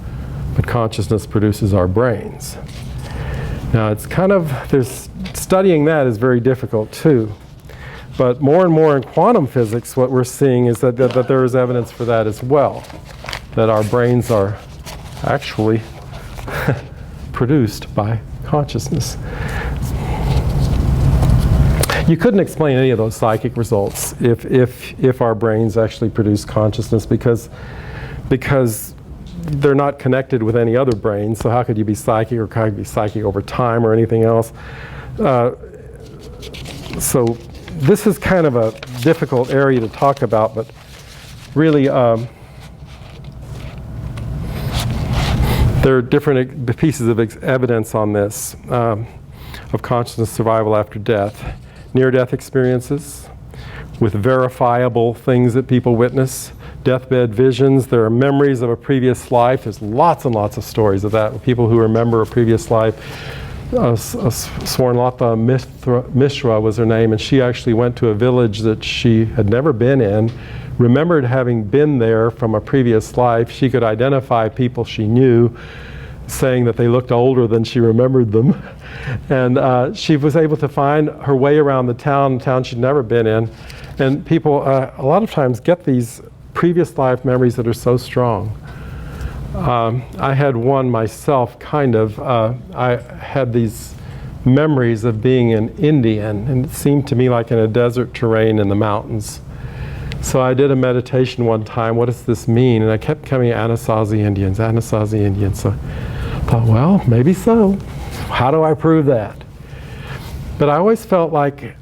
but consciousness produces our brains. Now it's studying that is very difficult too. But more and more in quantum physics, what we're seeing is that there is evidence for that as well, that our brains are actually produced by consciousness. You couldn't explain any of those psychic results if our brains actually produce consciousness because they're not connected with any other brain. So how could you be psychic, or how could you be psychic over time or anything else? So this is kind of a difficult area to talk about, but really There are different pieces of evidence on this, of consciousness survival after death. Near-death experiences with verifiable things that people witness, deathbed visions, there are memories of a previous life. There's lots and lots of stories of that, people who remember a previous life. Swarnlata Mishra was her name, and she actually went to a village that she had never been in, remembered having been there from a previous life. She could identify people she knew, saying that they looked older than she remembered them. And she was able to find her way around the town she'd never been in. And people a lot of times get these previous life memories that are so strong. I had one myself, kind of. I had these memories of being an Indian, and it seemed to me like in a desert terrain in the mountains. So I did a meditation one time, what does this mean? And I kept coming, Anasazi Indians, Anasazi Indians. So I thought, well, maybe so. How do I prove that? But I always felt like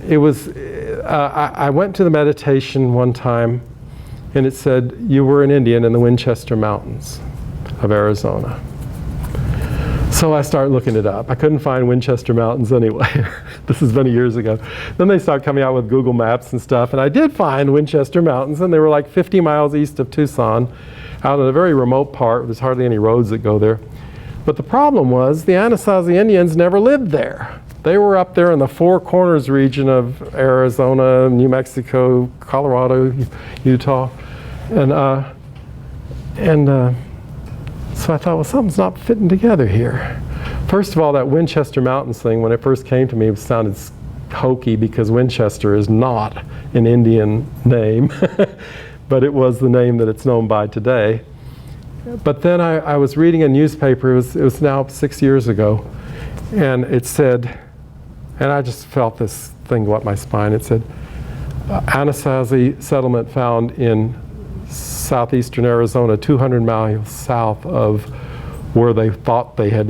it was, I went to the meditation one time, and it said, you were an Indian in the Winchester Mountains of Arizona. So I started looking it up. I couldn't find Winchester Mountains anywhere. This is many years ago. Then they started coming out with Google Maps and stuff, and I did find Winchester Mountains, and they were like 50 miles east of Tucson, out in a very remote part. There's hardly any roads that go there. But the problem was the Anasazi Indians never lived there. They were up there in the Four Corners region of Arizona, New Mexico, Colorado, Utah. So I thought, well, something's not fitting together here. First of all, that Winchester Mountains thing, when it first came to me, it sounded hokey because Winchester is not an Indian name, but it was the name that it's known by today. But then I was reading a newspaper, it was now 6 years ago, and it said, and I just felt this thing go up my spine, it said, Anasazi settlement found in southeastern Arizona, 200 miles south of where they thought they had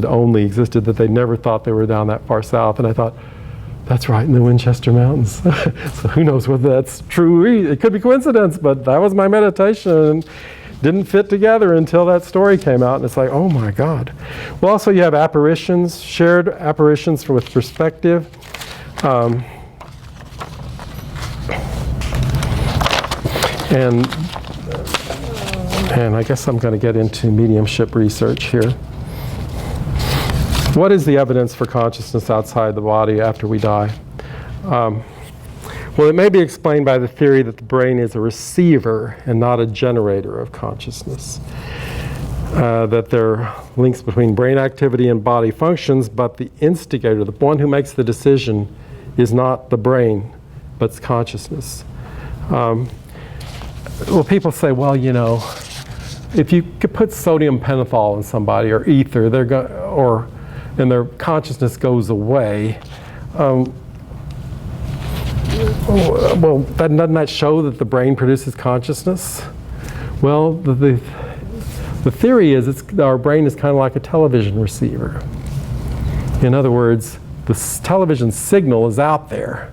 only existed, that they never thought they were down that far south. And I thought, that's right in the Winchester Mountains. So who knows whether that's true. It could be coincidence, but that was my meditation. And didn't fit together until that story came out. And it's like, oh my God. Well, also you have apparitions, shared apparitions with perspective. And I guess I'm going to get into mediumship research here. What is the evidence for consciousness outside the body after we die? Well, it may be explained by the theory that the brain is a receiver and not a generator of consciousness. That there are links between brain activity and body functions, but the instigator, the one who makes the decision, is not the brain, but it's consciousness. Well, people say, well, you know, if you could put sodium pentothal in somebody or ether, and their consciousness goes away, well, doesn't that show that the brain produces consciousness? Well, the theory is our brain is kind of like a television receiver. In other words, the television signal is out there.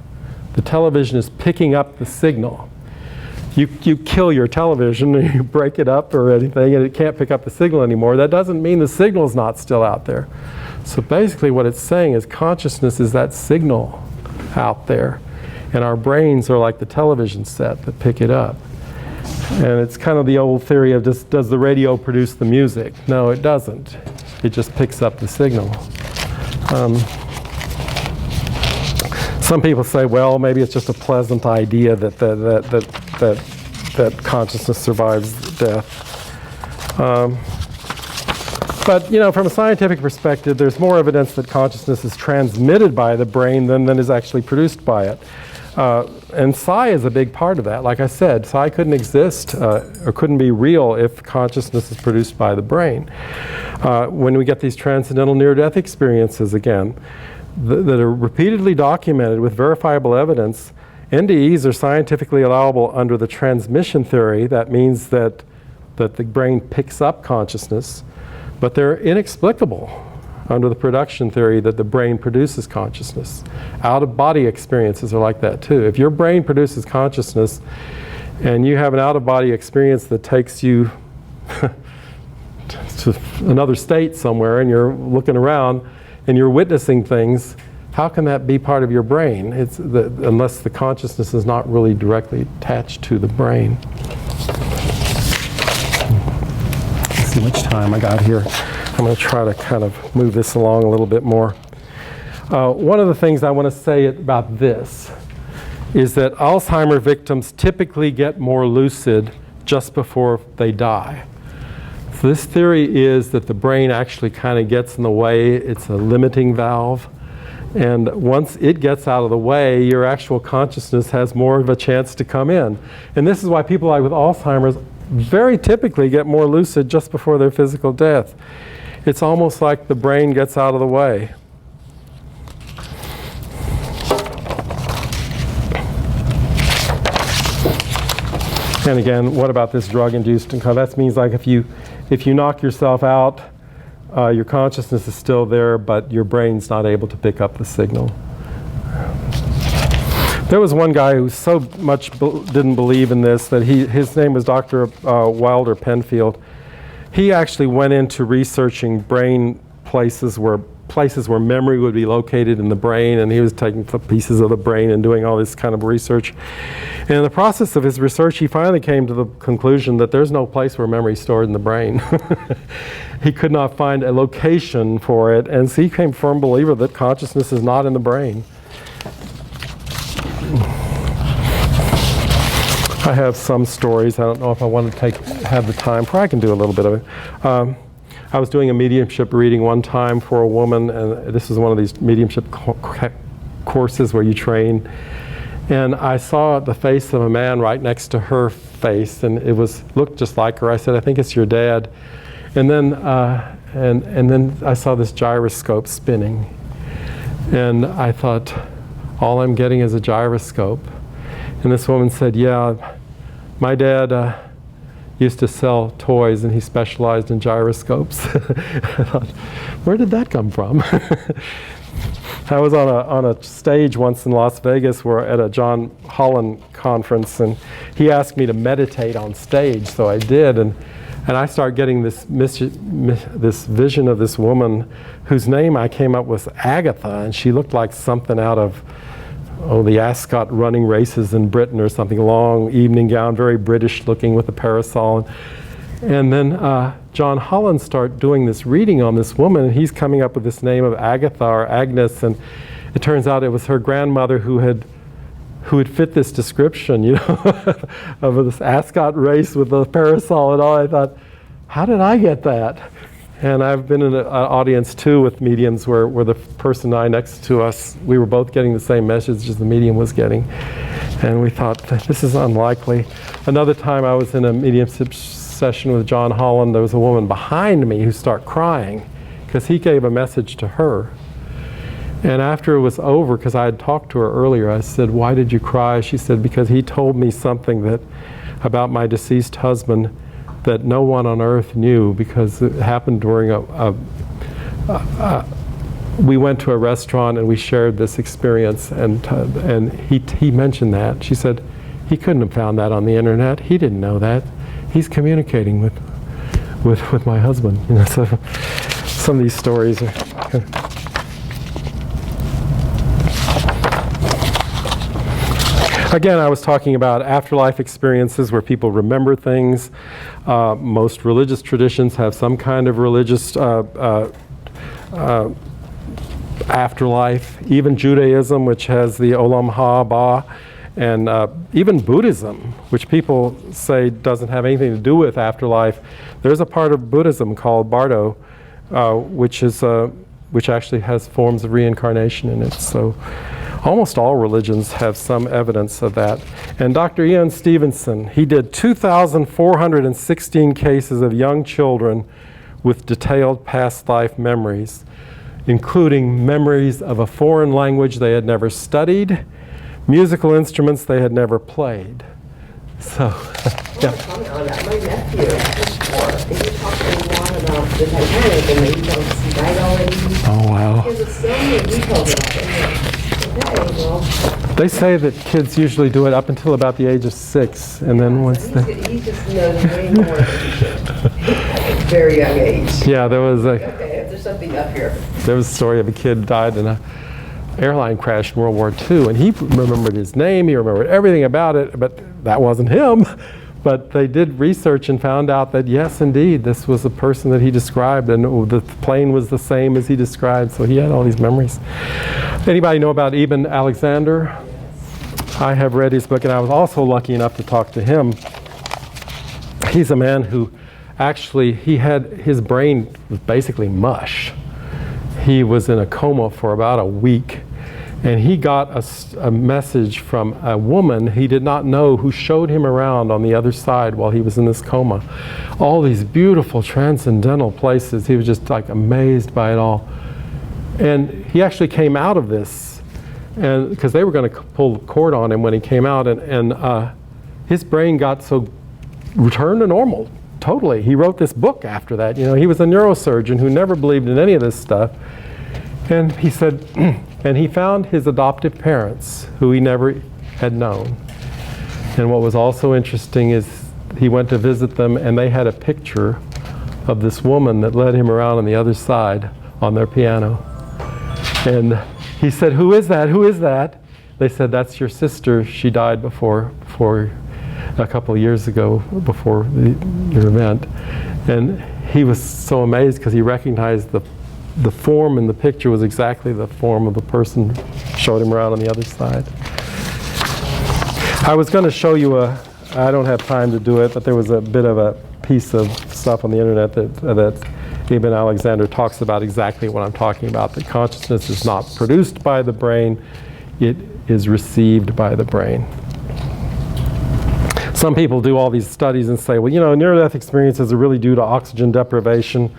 The television is picking up the signal. You kill your television and you break it up or anything and it can't pick up the signal anymore. That doesn't mean the signal is not still out there. So basically what it's saying is consciousness is that signal out there. And our brains are like the television set that pick it up. And it's kind of the old theory of just, does the radio produce the music? No, it doesn't. It just picks up the signal. Some people say, well, maybe it's just a pleasant idea that consciousness survives death. But you know, from a scientific perspective, there's more evidence that consciousness is transmitted by the brain than is actually produced by it. And psi is a big part of that. Like I said, psi couldn't exist or couldn't be real if consciousness is produced by the brain. When we get these transcendental near-death experiences again, that are repeatedly documented with verifiable evidence, NDEs are scientifically allowable under the transmission theory. That means that the brain picks up consciousness, but they're inexplicable under the production theory that the brain produces consciousness. Out-of-body experiences are like that too. If your brain produces consciousness and you have an out-of-body experience that takes you to another state somewhere and you're looking around and you're witnessing things, how can that be part of your brain? Unless the consciousness is not really directly attached to the brain. Let's see which time I got here. I'm going to try to kind of move this along a little bit more. One of the things I want to say about this is that Alzheimer victims typically get more lucid just before they die. So this theory is that the brain actually kind of gets in the way. It's a limiting valve. And once it gets out of the way, your actual consciousness has more of a chance to come in. And this is why people like with Alzheimer's very typically get more lucid just before their physical death. It's almost like the brain gets out of the way. And again, what about this drug-induced? That means like if you knock yourself out, your consciousness is still there, but your brain's not able to pick up the signal. There was one guy who so much didn't believe in this that his name was Dr. Wilder Penfield. He actually went into researching brain places where memory would be located in the brain, and he was taking pieces of the brain and doing all this kind of research. And in the process of his research, he finally came to the conclusion that there's no place where memory is stored in the brain. He could not find a location for it, and so he became a firm believer that consciousness is not in the brain. I have some stories. I don't know if I want to have the time. Probably can do a little bit of it. I was doing a mediumship reading one time for a woman, and this is one of these mediumship courses where you train. And I saw the face of a man right next to her face, and it looked just like her. I said, "I think it's your dad." And then and then I saw this gyroscope spinning, and I thought, all I'm getting is a gyroscope. And this woman said, "Yeah, my dad used to sell toys, and he specialized in gyroscopes." I thought, where did that come from? I was on a stage once in Las Vegas at a John Holland conference, and he asked me to meditate on stage, so I did, and I started getting this vision of this woman whose name I came up with, Agatha, and she looked like something out of the Ascot running races in Britain or something, long evening gown, very British looking with a parasol. And then John Holland started doing this reading on this woman, and he's coming up with this name of Agatha or Agnes, and it turns out it was her grandmother who had fit this description, you know, of this Ascot race with the parasol and all. I thought, how did I get that? And I've been in an audience too with mediums where the person next to us, we were both getting the same message as the medium was getting. And we thought, this is unlikely. Another time I was in a mediumship session with John Holland, there was a woman behind me who started crying because he gave a message to her. And after it was over, because I had talked to her earlier, I said, "Why did you cry?" She said, "Because he told me something about my deceased husband that no one on earth knew, because it happened during we went to a restaurant and we shared this experience, and he mentioned that." She said, "He couldn't have found that on the internet. He didn't know that. He's communicating with my husband." You know, so some of these stories are. Again, I was talking about afterlife experiences where people remember things. Most religious traditions have some kind of religious afterlife. Even Judaism, which has the Olam Haba, and even Buddhism, which people say doesn't have anything to do with afterlife. There's a part of Buddhism called Bardo, which actually has forms of reincarnation in it. So almost all religions have some evidence of that. And Dr. Ian Stevenson, he did 2,416 cases of young children with detailed past life memories, including memories of a foreign language they had never studied, musical instruments they had never played. So, yeah. Comment on that. My nephew is 4, and he talked a lot about the Titanic, and he told us he died already. Oh, wow. There's so many details about it. Okay, well. They say that kids usually do it up until about the age of 6, and then once So he just knows way more than he should at a very young age. yeah, there was Okay, if there's something up here. a story of a kid who died in a airline crash in World War II, and he remembered his name, he remembered everything about it, but that wasn't him. But they did research and found out that yes, indeed, this was the person that he described, and the plane was the same as he described, so he had all these memories. Anybody know about Ibn Alexander? I have read his book, and I was also lucky enough to talk to him. He's a man who actually, his brain was basically mush. He was in a coma for about a week, and he got a message from a woman he did not know who showed him around on the other side while he was in this coma. All these beautiful transcendental places. He was just like amazed by it all. And he actually came out of this, and because they were going to pull the cord on him when he came out, and his brain got returned to normal. Totally. He wrote this book after that. You know, he was a neurosurgeon who never believed in any of this stuff. And he said, and he found his adoptive parents, who he never had known. And what was also interesting is he went to visit them, and they had a picture of this woman that led him around on the other side on their piano. And he said, "Who is that? Who is that?" They said, "That's your sister. She died before a couple of years ago, before your event." And he was so amazed because he recognized the form in the picture was exactly the form of the person who showed him around on the other side. I was going to show you I don't have time to do it, but there was a bit of a piece of stuff on the internet that Ibn Alexander talks about exactly what I'm talking about, that consciousness is not produced by the brain, it is received by the brain. Some people do all these studies and say, well, you know, near-death experiences are really due to oxygen deprivation.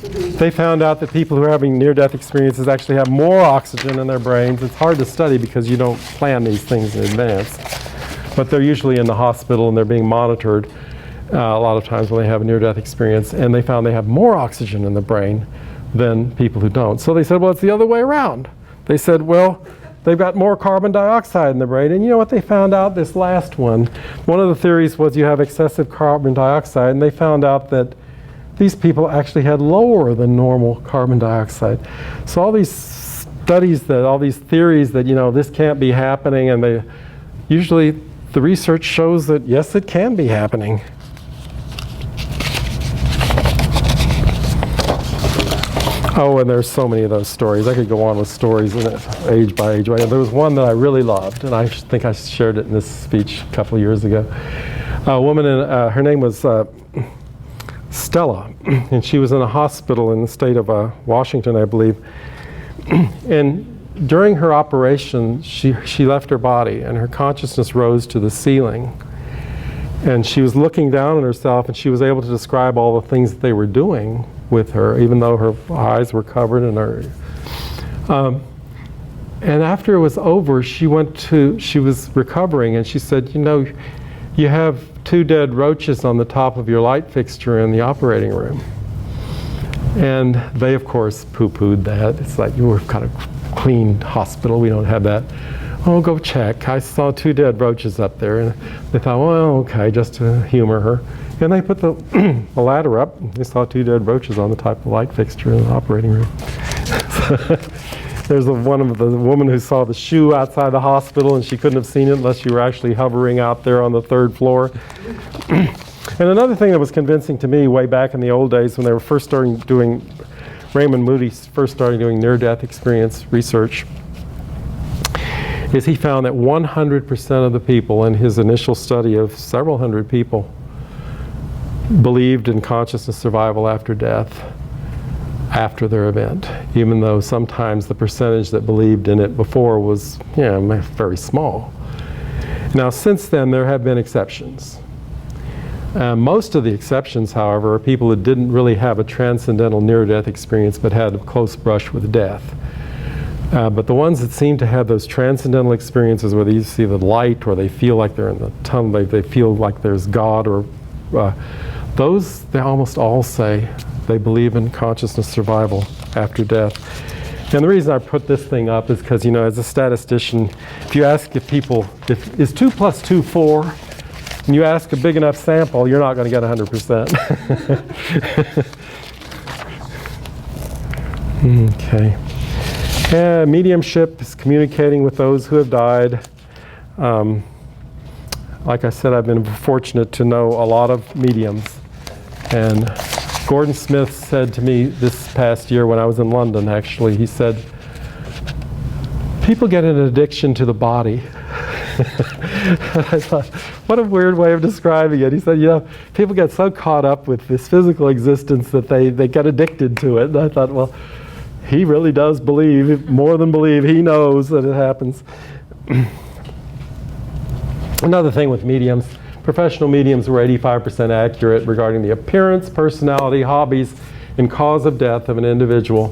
They found out that people who are having near-death experiences actually have more oxygen in their brains. It's hard to study because you don't plan these things in advance. But they're usually in the hospital and they're being monitored a lot of times when they have a near-death experience, and they found they have more oxygen in the brain than people who don't. So they said, well, it's the other way around. They said, well, they've got more carbon dioxide in the brain. And you know what they found out? This last one of the theories was you have excessive carbon dioxide, and they found out that these people actually had lower than normal carbon dioxide. So all these studies, all these theories that, you know, this can't be happening, and usually the research shows that yes, it can be happening. Oh, and there's so many of those stories. I could go on with stories age by age. There was one that I really loved, and I think I shared it in this speech a couple of years ago. A woman, her name was Stella, and she was in a hospital in the state of Washington, I believe. And during her operation, she left her body, and her consciousness rose to the ceiling. And she was looking down at herself, and she was able to describe all the things that they were doing with her, even though her eyes were covered and her. And after it was over, she was recovering, and she said, you know, you have 2 dead roaches on the top of your light fixture in the operating room. And they, of course, poo-pooed that. It's like, you were kind of clean hospital, we don't have that. Oh, go check. I saw 2 dead roaches up there. And they thought, well, okay, just to humor her. And they put the ladder up. They saw 2 dead roaches on the top of the light fixture in the operating room. There's one of the woman who saw the shoe outside the hospital, and she couldn't have seen it unless you were actually hovering out there on the 3rd floor. And another thing that was convincing to me way back in the old days when they were first starting doing, Raymond Moody first started doing near-death experience research, is he found that 100% of the people in his initial study of several hundred people believed in consciousness survival after death, after their event, even though sometimes the percentage that believed in it before was, you know, very small. Now, since then, there have been exceptions. Most of the exceptions, however, are people that didn't really have a transcendental near-death experience but had a close brush with death. But the ones that seem to have those transcendental experiences where they see the light, or they feel like they're in the tunnel, they feel like there's God, or those, they almost all say they believe in consciousness survival after death. And the reason I put this thing up is because, as a statistician, if you ask if is 2 plus 2 4, and you ask a big enough sample, you're not going to get 100%. Okay. Mediumship is communicating with those who have died. Like I said, I've been fortunate to know a lot of mediums. And Gordon Smith said to me this past year when I was in London, actually, he said, people get an addiction to the body. I thought, what a weird way of describing it. He said, people get so caught up with this physical existence that they get addicted to it. And I thought, well, he really does believe, more than believe, he knows that it happens. Another thing with mediums, professional mediums were 85% accurate regarding the appearance, personality, hobbies, and cause of death of an individual,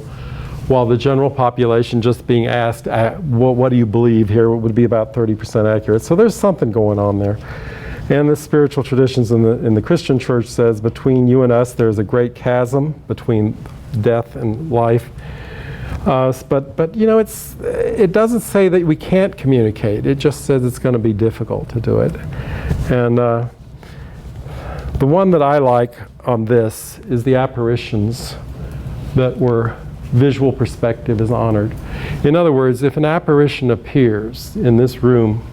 while the general population just being asked, what do you believe here, would be about 30% accurate. So there's something going on there. And the spiritual traditions in the Christian church says, between you and us, there's a great chasm between death and life. But it doesn't say that we can't communicate. It just says it's going to be difficult to do it. And the one that I like on this is the apparitions that were visual perspective is honored. In other words, if an apparition appears in this room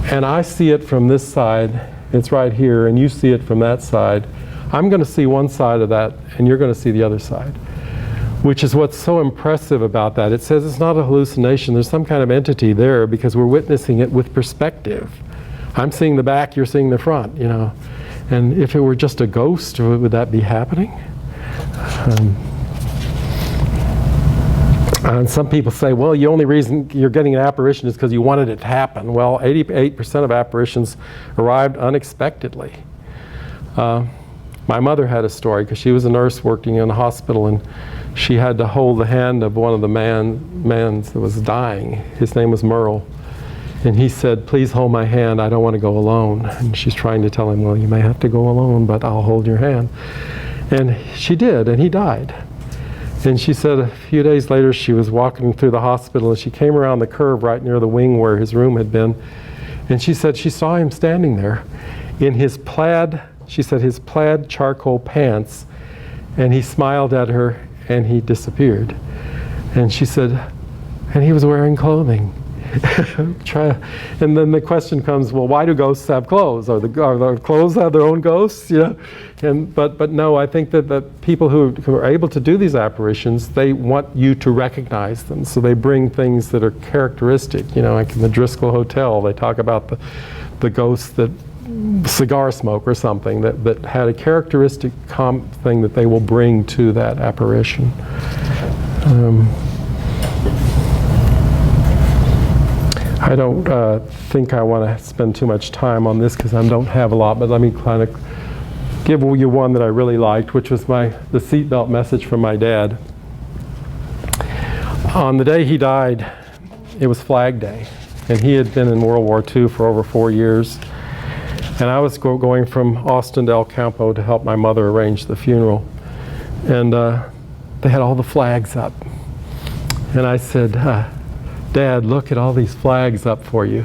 and I see it from this side, it's right here, and you see it from that side, I'm going to see one side of that and you're going to see the other side. Which is what's so impressive about that. It says it's not a hallucination. There's some kind of entity there because we're witnessing it with perspective. I'm seeing the back, you're seeing the front, And if it were just a ghost, would that be happening? And some people say, well, the only reason you're getting an apparition is because you wanted it to happen. Well, 88% of apparitions arrived unexpectedly. My mother had a story because she was a nurse working in a hospital, and she had to hold the hand of one of the man that was dying. His name was Merle. And he said, please hold my hand, I don't want to go alone. And she's trying to tell him, well, you may have to go alone, but I'll hold your hand. And she did, and he died. And she said a few days later she was walking through the hospital and she came around the curve right near the wing where his room had been. And she said she saw him standing there in his plaid charcoal pants, and he smiled at her and he disappeared. And she said, and he was wearing clothing. And then the question comes, well, why do ghosts have clothes? Are the clothes have their own ghosts? But no, I think that the people who are able to do these apparitions, they want you to recognize them. So they bring things that are characteristic. Like in the Driscoll Hotel, they talk about the ghosts that cigar smoke or something that had a characteristic thing that they will bring to that apparition. I don't think I want to spend too much time on this because I don't have a lot, but let me kind of give you one that I really liked, which was the seatbelt message from my dad. On the day he died, it was Flag Day, and he had been in World War II for over 4 years. And I was going from Austin to El Campo to help my mother arrange the funeral. And they had all the flags up. And I said, Dad, look at all these flags up for you.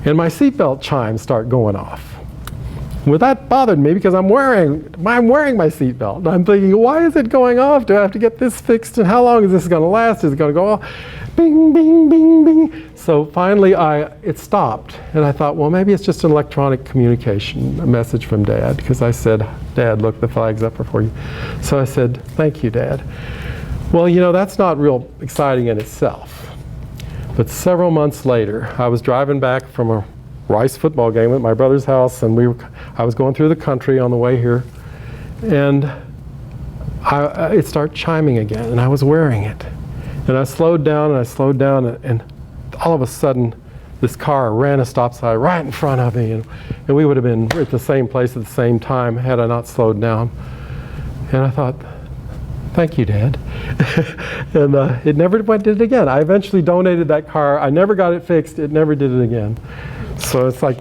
And my seatbelt chimes start going off. Well, that bothered me because I'm wearing my seatbelt. And I'm thinking, why is it going off? Do I have to get this fixed? And how long is this going to last? Is it going to go off? Bing, bing, bing, bing. So finally, it stopped. And I thought, well, maybe it's just an electronic communication, a message from Dad. Because I said, Dad, look, the flag's up for you. So I said, thank you, Dad. Well, that's not real exciting in itself. But several months later, I was driving back from a Rice football game at my brother's house, and I was going through the country on the way here, and it started chiming again, and I was wearing it. And I slowed down, and all of a sudden, this car ran a stop sign right in front of me, and we would have been at the same place at the same time had I not slowed down. And I thought, thank you, Dad. And it never did it again. I eventually donated that car. I never got it fixed. It never did it again. So it's like,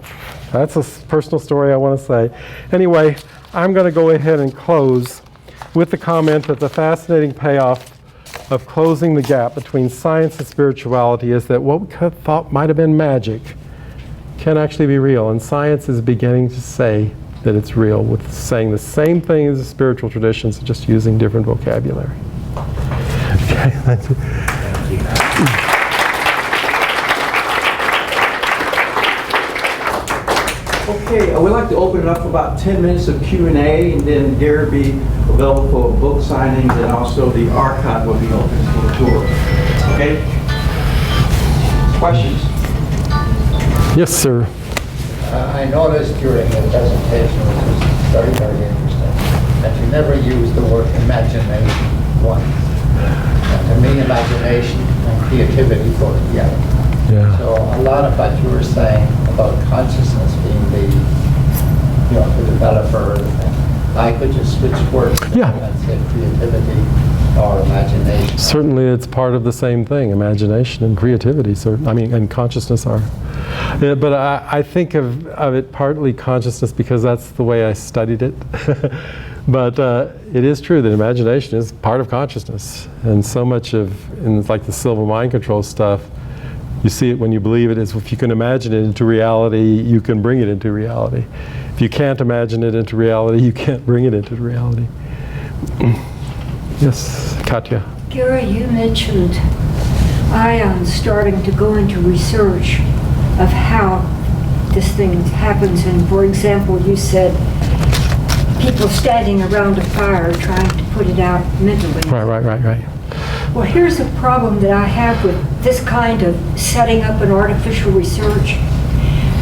that's a personal story I want to say. Anyway, I'm going to go ahead and close with the comment that the fascinating payoff of closing the gap between science and spirituality is that what we thought might have been magic can actually be real. And science is beginning to say that it's real, with saying the same thing as the spiritual traditions, just using different vocabulary. Okay, thank you. Okay, we'd like to open it up for about 10 minutes of Q&A, and then Gary will be available for book signings, and also the archive will be open for a tour. Okay? Questions? Yes, sir. I noticed during the presentation, which was very, very interesting, that you never used the word imagination once. And to me, imagination and creativity go together. Yeah. So a lot of what you were saying about consciousness being the developer, I could just switch words and say creativity or imagination. Certainly it's part of the same thing. Imagination and creativity, and consciousness are. Yeah, but I think of it partly consciousness because that's the way I studied it. But it is true that imagination is part of consciousness. And so much in like the Silva mind control stuff, you see it when you believe it, is if you can imagine it into reality, you can bring it into reality. If you can't imagine it into reality, you can't bring it into reality. Yes, Katya. Gary, you mentioned ions starting to go into research of how this thing happens. And for example, you said people standing around a fire trying to put it out mentally. Right. Well, here's a problem that I have with this kind of setting up an artificial research.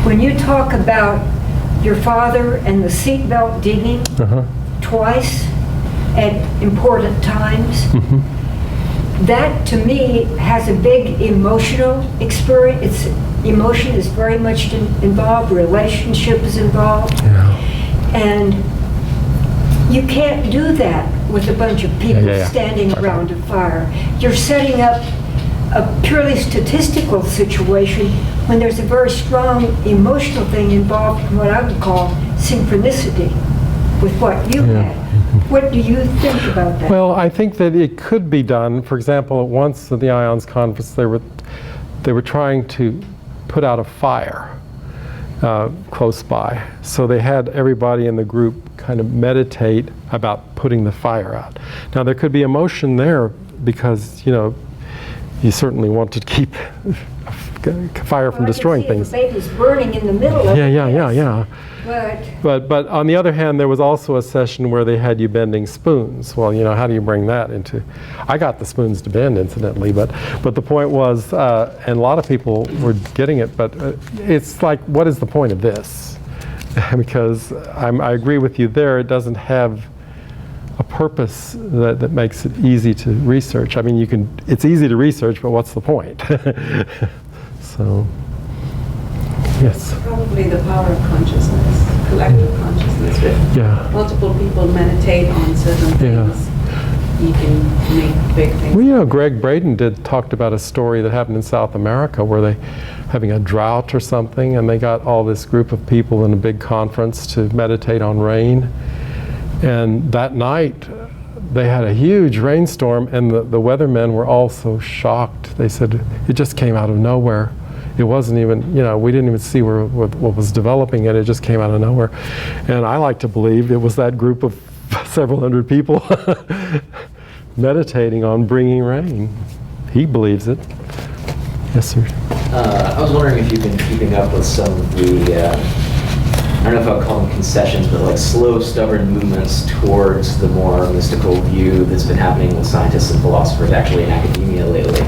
When you talk about your father and the seatbelt digging twice at important times, that to me has a big emotional experience. Emotion is very much involved, relationship is involved. And you can't do that with a bunch of people standing around a fire. You're setting up a purely statistical situation when there's a very strong emotional thing involved in what I would call synchronicity with what you had. What do you think about that? Well, I think that it could be done. For example, once at the IONS conference, they were trying to put out a fire close by. So they had everybody in the group kind of meditate about putting the fire out. Now there could be emotion there because, you certainly want to keep fire from destroying things. The baby's burning in the middle of it. Yeah. But on the other hand, there was also a session where they had you bending spoons. Well, how do you bring that into? I got the spoons to bend, incidentally, but the point was, and a lot of people were getting it, but it's like, what is the point of this? Because I agree with you there. It doesn't have a purpose that makes it easy to research. I mean, it's easy to research, but what's the point? So. Yes. Probably the power of consciousness, collective consciousness. If multiple people meditate on certain things, you can make big things. Well, Greg Braden talked about a story that happened in South America where they having a drought or something, and they got all this group of people in a big conference to meditate on rain. And that night, they had a huge rainstorm, and the weathermen were all so shocked. They said it just came out of nowhere. It wasn't even, we didn't even see what was developing it. It just came out of nowhere. And I like to believe it was that group of several hundred people meditating on bringing rain. He believes it. Yes, sir. I was wondering if you've been keeping up with some of the, I don't know if I would call them concessions, but like slow, stubborn movements towards the more mystical view that's been happening with scientists and philosophers, actually in academia lately.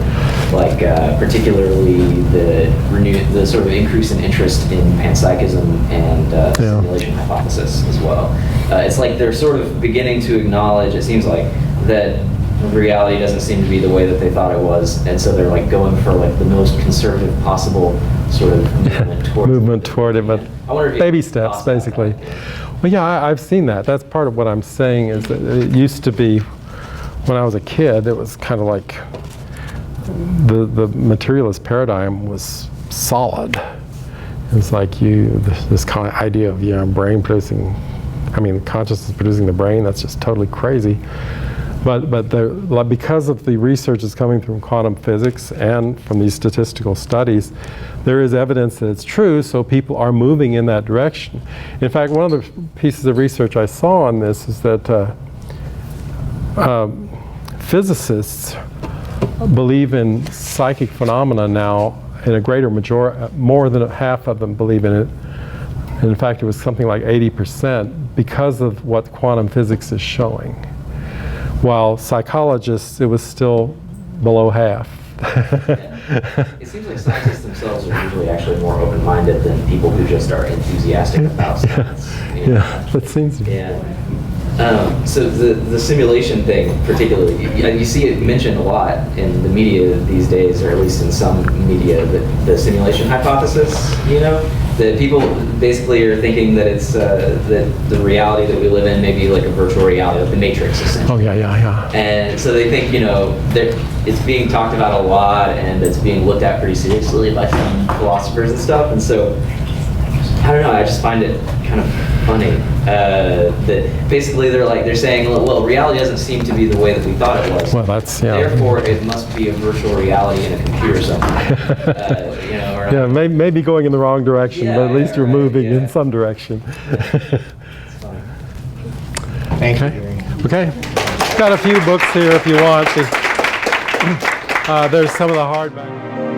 Like particularly the sort of increase in interest in panpsychism and simulation hypothesis as well. It's like they're sort of beginning to acknowledge, it seems like, that reality doesn't seem to be the way that they thought it was, and so they're like going for like the most conservative possible sort of movement toward it, but baby steps, basically. Well, yeah, I've seen that. That's part of what I'm saying is that it used to be, when I was a kid, it was kind of like the materialist paradigm was solid. It was like this kind of idea of brain producing, consciousness producing the brain, that's just totally crazy. But because of the research that's coming from quantum physics and from these statistical studies, there is evidence that it's true, so people are moving in that direction. In fact, one of the pieces of research I saw on this is that physicists believe in psychic phenomena now in a greater majority, more than half of them believe in it. And in fact, it was something like 80% because of what quantum physics is showing. While psychologists, it was still below half. It seems like scientists themselves are usually actually more open-minded than people who just are enthusiastic about science. Yeah, that seems to be. Yeah. So the simulation thing, particularly, you see it mentioned a lot in the media these days, or at least in some media, the simulation hypothesis. You know, that people basically are thinking that it's that the reality that we live in may be like a virtual reality, like the Matrix, essentially. Oh yeah. And so they think, you know, that it's being talked about a lot, and it's being looked at pretty seriously by some philosophers and stuff. And so, I don't know, I just find it kind of funny that basically they're saying, well, reality doesn't seem to be the way that we thought it was. Well, that's, yeah. Therefore, it must be a virtual reality in a computer somewhere. You know, or Yeah, maybe going in the wrong direction, Yeah, but at least you're right, moving yeah. in some direction. It's funny. Thank you. Okay. Got a few books here if you want. There's some of the hardback.